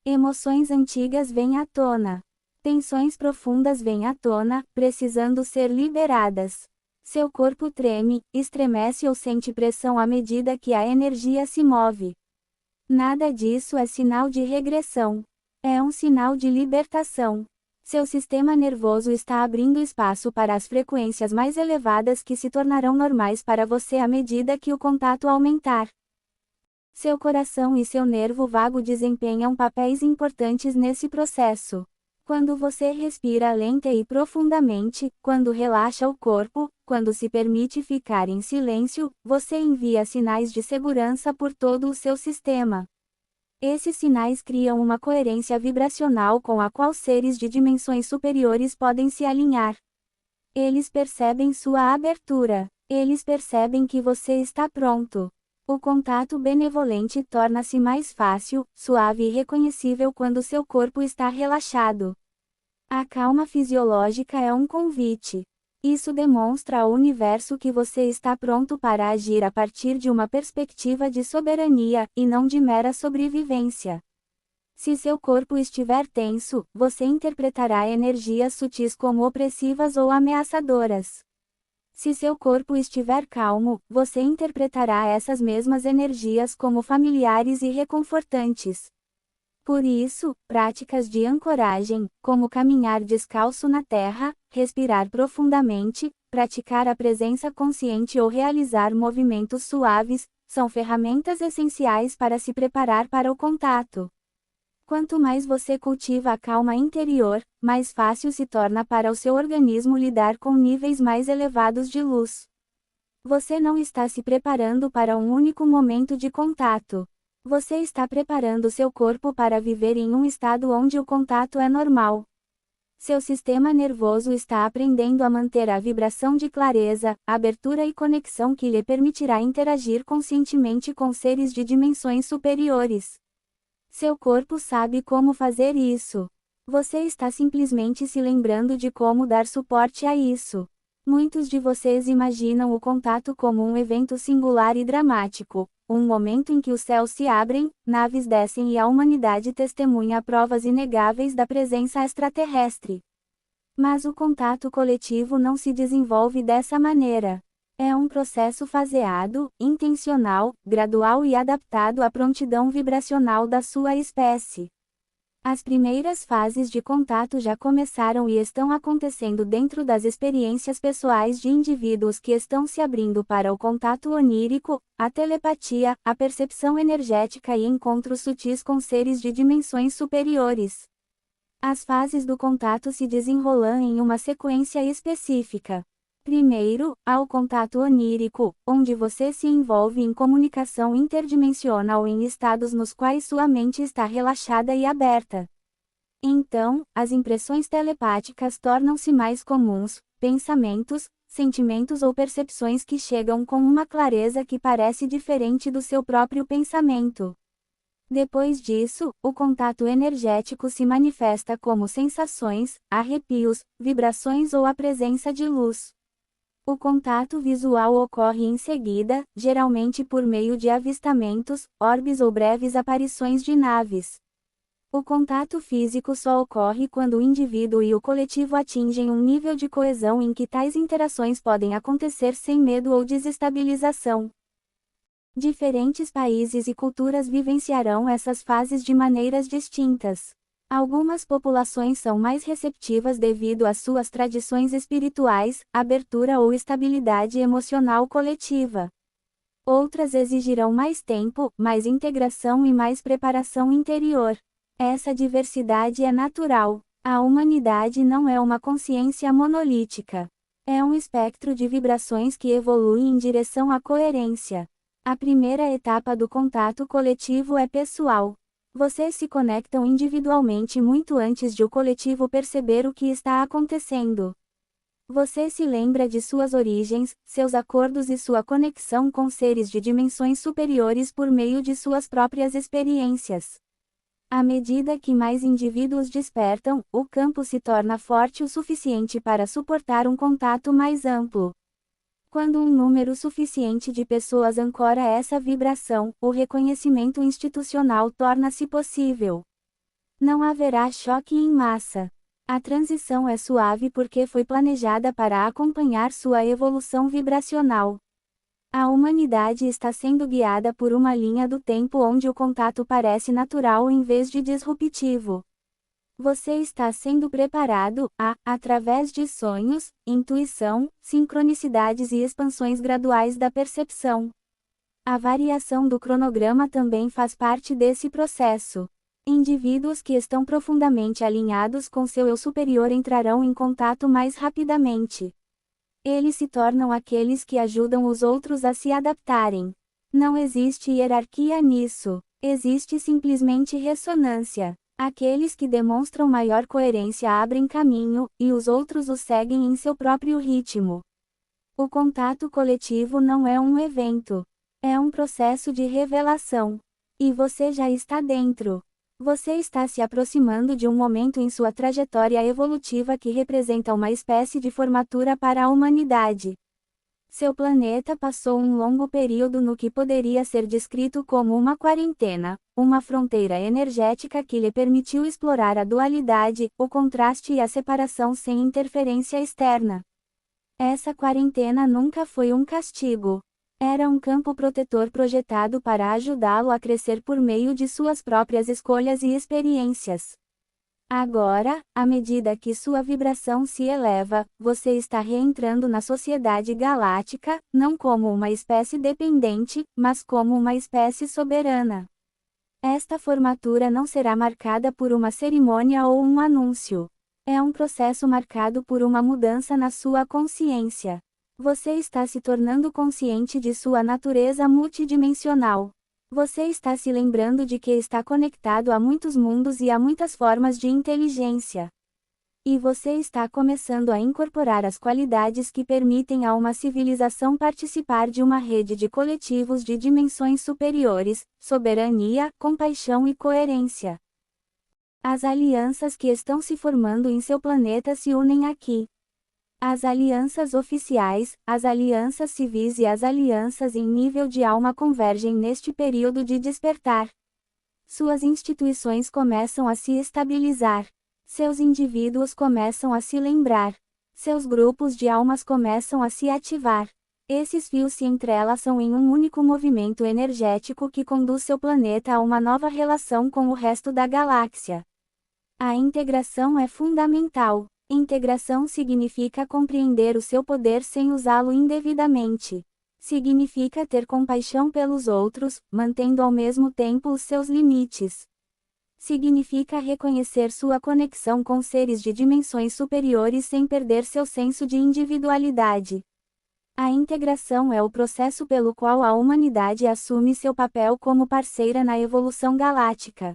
Speaker 1: Emoções antigas vêm à tona. Tensões profundas vêm à tona, precisando ser liberadas. Seu corpo treme, estremece ou sente pressão à medida que a energia se move. Nada disso é sinal de regressão. É um sinal de libertação. Seu sistema nervoso está abrindo espaço para as frequências mais elevadas que se tornarão normais para você à medida que o contato aumentar. Seu coração e seu nervo vago desempenham papéis importantes nesse processo. Quando você respira lenta e profundamente, quando relaxa o corpo, quando se permite ficar em silêncio, você envia sinais de segurança por todo o seu sistema. Esses sinais criam uma coerência vibracional com a qual seres de dimensões superiores podem se alinhar. Eles percebem sua abertura. Eles percebem que você está pronto. O contato benevolente torna-se mais fácil, suave e reconhecível quando seu corpo está relaxado. A calma fisiológica é um convite. Isso demonstra ao universo que você está pronto para agir a partir de uma perspectiva de soberania, e não de mera sobrevivência. Se seu corpo estiver tenso, você interpretará energias sutis como opressivas ou ameaçadoras. Se seu corpo estiver calmo, você interpretará essas mesmas energias como familiares e reconfortantes. Por isso, práticas de ancoragem, como caminhar descalço na terra, respirar profundamente, praticar a presença consciente ou realizar movimentos suaves, são ferramentas essenciais para se preparar para o contato. Quanto mais você cultiva a calma interior, mais fácil se torna para o seu organismo lidar com níveis mais elevados de luz. Você não está se preparando para um único momento de contato. Você está preparando seu corpo para viver em um estado onde o contato é normal. Seu sistema nervoso está aprendendo a manter a vibração de clareza, abertura e conexão que lhe permitirá interagir conscientemente com seres de dimensões superiores. Seu corpo sabe como fazer isso. Você está simplesmente se lembrando de como dar suporte a isso. Muitos de vocês imaginam o contato como um evento singular e dramático, um momento em que os céus se abrem, naves descem e a humanidade testemunha provas inegáveis da presença extraterrestre. Mas o contato coletivo não se desenvolve dessa maneira. É um processo faseado, intencional, gradual e adaptado à prontidão vibracional da sua espécie. As primeiras fases de contato já começaram e estão acontecendo dentro das experiências pessoais de indivíduos que estão se abrindo para o contato onírico, a telepatia, a percepção energética e encontros sutis com seres de dimensões superiores. As fases do contato se desenrolam em uma sequência específica. Primeiro, há o contato onírico, onde você se envolve em comunicação interdimensional em estados nos quais sua mente está relaxada e aberta. Então, as impressões telepáticas tornam-se mais comuns, pensamentos, sentimentos ou percepções que chegam com uma clareza que parece diferente do seu próprio pensamento. Depois disso, o contato energético se manifesta como sensações, arrepios, vibrações ou a presença de luz. O contato visual ocorre em seguida, geralmente por meio de avistamentos, orbes ou breves aparições de naves. O contato físico só ocorre quando o indivíduo e o coletivo atingem um nível de coesão em que tais interações podem acontecer sem medo ou desestabilização. Diferentes países e culturas vivenciarão essas fases de maneiras distintas. Algumas populações são mais receptivas devido às suas tradições espirituais, abertura ou estabilidade emocional coletiva. Outras exigirão mais tempo, mais integração e mais preparação interior. Essa diversidade é natural. A humanidade não é uma consciência monolítica. É um espectro de vibrações que evolui em direção à coerência. A primeira etapa do contato coletivo é pessoal. Vocês se conectam individualmente muito antes de o coletivo perceber o que está acontecendo. Você se lembra de suas origens, seus acordos e sua conexão com seres de dimensões superiores por meio de suas próprias experiências. À medida que mais indivíduos despertam, o campo se torna forte o suficiente para suportar um contato mais amplo. Quando um número suficiente de pessoas ancora essa vibração, o reconhecimento institucional torna-se possível. Não haverá choque em massa. A transição é suave porque foi planejada para acompanhar sua evolução vibracional. A humanidade está sendo guiada por uma linha do tempo onde o contato parece natural em vez de disruptivo. Você está sendo preparado através de sonhos, intuição, sincronicidades e expansões graduais da percepção. A variação do cronograma também faz parte desse processo. Indivíduos que estão profundamente alinhados com seu eu superior entrarão em contato mais rapidamente. Eles se tornam aqueles que ajudam os outros a se adaptarem. Não existe hierarquia nisso. Existe simplesmente ressonância. Aqueles que demonstram maior coerência abrem caminho, e os outros os seguem em seu próprio ritmo. O contato coletivo não é um evento. É um processo de revelação. E você já está dentro. Você está se aproximando de um momento em sua trajetória evolutiva que representa uma espécie de formatura para a humanidade. Seu planeta passou um longo período no que poderia ser descrito como uma quarentena, uma fronteira energética que lhe permitiu explorar a dualidade, o contraste e a separação sem interferência externa. Essa quarentena nunca foi um castigo. Era um campo protetor projetado para ajudá-lo a crescer por meio de suas próprias escolhas e experiências. Agora, à medida que sua vibração se eleva, você está reentrando na sociedade galáctica, não como uma espécie dependente, mas como uma espécie soberana. Esta formatura não será marcada por uma cerimônia ou um anúncio. É um processo marcado por uma mudança na sua consciência. Você está se tornando consciente de sua natureza multidimensional. Você está se lembrando de que está conectado a muitos mundos e a muitas formas de inteligência. E você está começando a incorporar as qualidades que permitem a uma civilização participar de uma rede de coletivos de dimensões superiores, soberania, compaixão e coerência. As alianças que estão se formando em seu planeta se unem aqui. As alianças oficiais, as alianças civis e as alianças em nível de alma convergem neste período de despertar. Suas instituições começam a se estabilizar. Seus indivíduos começam a se lembrar. Seus grupos de almas começam a se ativar. Esses fios se entrelaçam em um único movimento energético que conduz seu planeta a uma nova relação com o resto da galáxia. A integração é fundamental. Integração significa compreender o seu poder sem usá-lo indevidamente. Significa ter compaixão pelos outros, mantendo ao mesmo tempo os seus limites. Significa reconhecer sua conexão com seres de dimensões superiores sem perder seu senso de individualidade. A integração é o processo pelo qual a humanidade assume seu papel como parceira na evolução galáctica.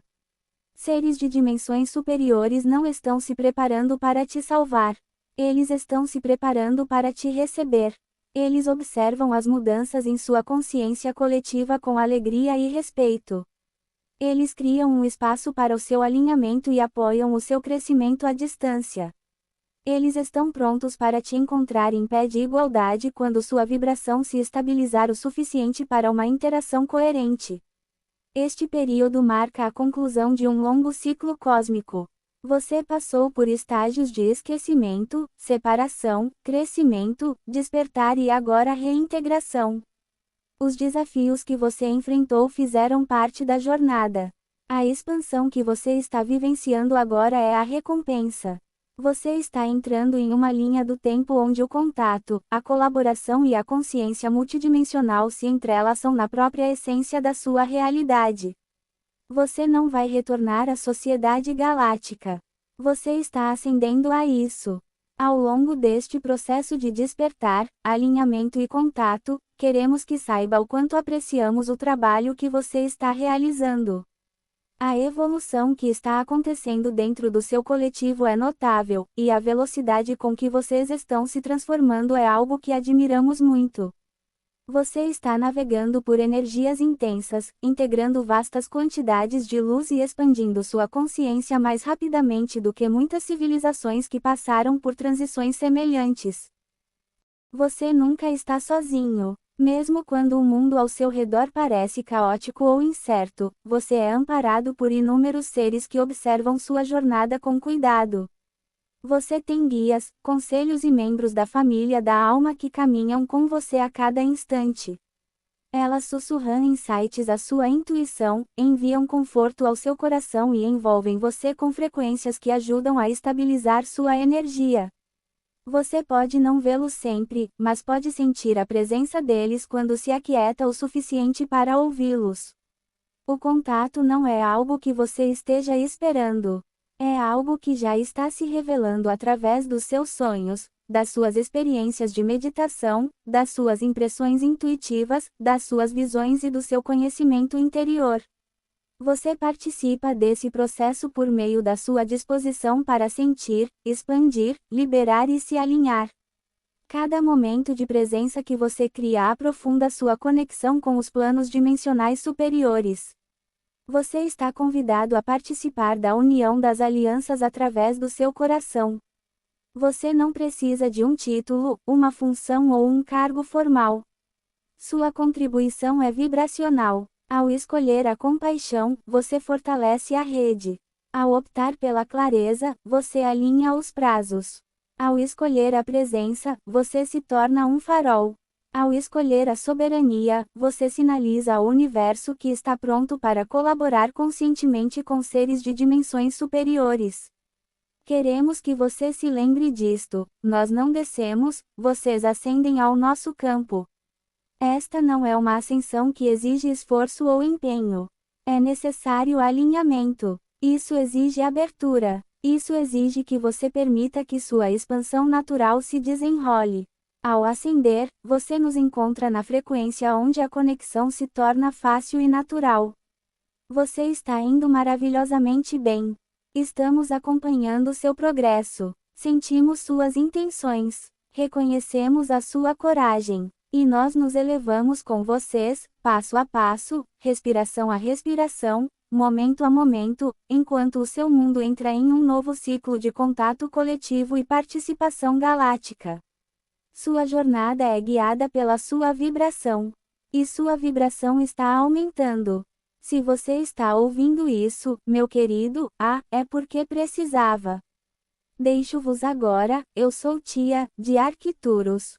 Speaker 1: Seres de dimensões superiores não estão se preparando para te salvar. Eles estão se preparando para te receber. Eles observam as mudanças em sua consciência coletiva com alegria e respeito. Eles criam um espaço para o seu alinhamento e apoiam o seu crescimento à distância. Eles estão prontos para te encontrar em pé de igualdade quando sua vibração se estabilizar o suficiente para uma interação coerente. Este período marca a conclusão de um longo ciclo cósmico. Você passou por estágios de esquecimento, separação, crescimento, despertar e agora reintegração. Os desafios que você enfrentou fizeram parte da jornada. A expansão que você está vivenciando agora é a recompensa. Você está entrando em uma linha do tempo onde o contato, a colaboração e a consciência multidimensional se entrelaçam na própria essência da sua realidade. Você não vai retornar à sociedade galáctica. Você está ascendendo a isso. Ao longo deste processo de despertar, alinhamento e contato, queremos que saiba o quanto apreciamos o trabalho que você está realizando. A evolução que está acontecendo dentro do seu coletivo é notável, e a velocidade com que vocês estão se transformando é algo que admiramos muito. Você está navegando por energias intensas, integrando vastas quantidades de luz e expandindo sua consciência mais rapidamente do que muitas civilizações que passaram por transições semelhantes. Você nunca está sozinho. Mesmo quando o mundo ao seu redor parece caótico ou incerto, você é amparado por inúmeros seres que observam sua jornada com cuidado. Você tem guias, conselhos e membros da família da alma que caminham com você a cada instante. Elas sussurram insights à sua intuição, enviam conforto ao seu coração e envolvem você com frequências que ajudam a estabilizar sua energia. Você pode não vê-los sempre, mas pode sentir a presença deles quando se aquieta o suficiente para ouvi-los. O contato não é algo que você esteja esperando. É algo que já está se revelando através dos seus sonhos, das suas experiências de meditação, das suas impressões intuitivas, das suas visões e do seu conhecimento interior. Você participa desse processo por meio da sua disposição para sentir, expandir, liberar e se alinhar. Cada momento de presença que você cria aprofunda sua conexão com os planos dimensionais superiores. Você está convidado a participar da união das alianças através do seu coração. Você não precisa de um título, uma função ou um cargo formal. Sua contribuição é vibracional. Ao escolher a compaixão, você fortalece a rede. Ao optar pela clareza, você alinha os prazos. Ao escolher a presença, você se torna um farol. Ao escolher a soberania, você sinaliza ao universo que está pronto para colaborar conscientemente com seres de dimensões superiores. Queremos que você se lembre disto: nós não descemos, vocês ascendem ao nosso campo. Esta não é uma ascensão que exige esforço ou empenho. É necessário alinhamento. Isso exige abertura. Isso exige que você permita que sua expansão natural se desenrole. Ao ascender, você nos encontra na frequência onde a conexão se torna fácil e natural. Você está indo maravilhosamente bem. Estamos acompanhando seu progresso. Sentimos suas intenções. Reconhecemos a sua coragem. E nós nos elevamos com vocês, passo a passo, respiração a respiração, momento a momento, enquanto o seu mundo entra em um novo ciclo de contato coletivo e participação galáctica. Sua jornada é guiada pela sua vibração. E sua vibração está aumentando. Se você está ouvindo isso, meu querido, é porque precisava. Deixo-vos agora, eu sou Tia, de Arquituros.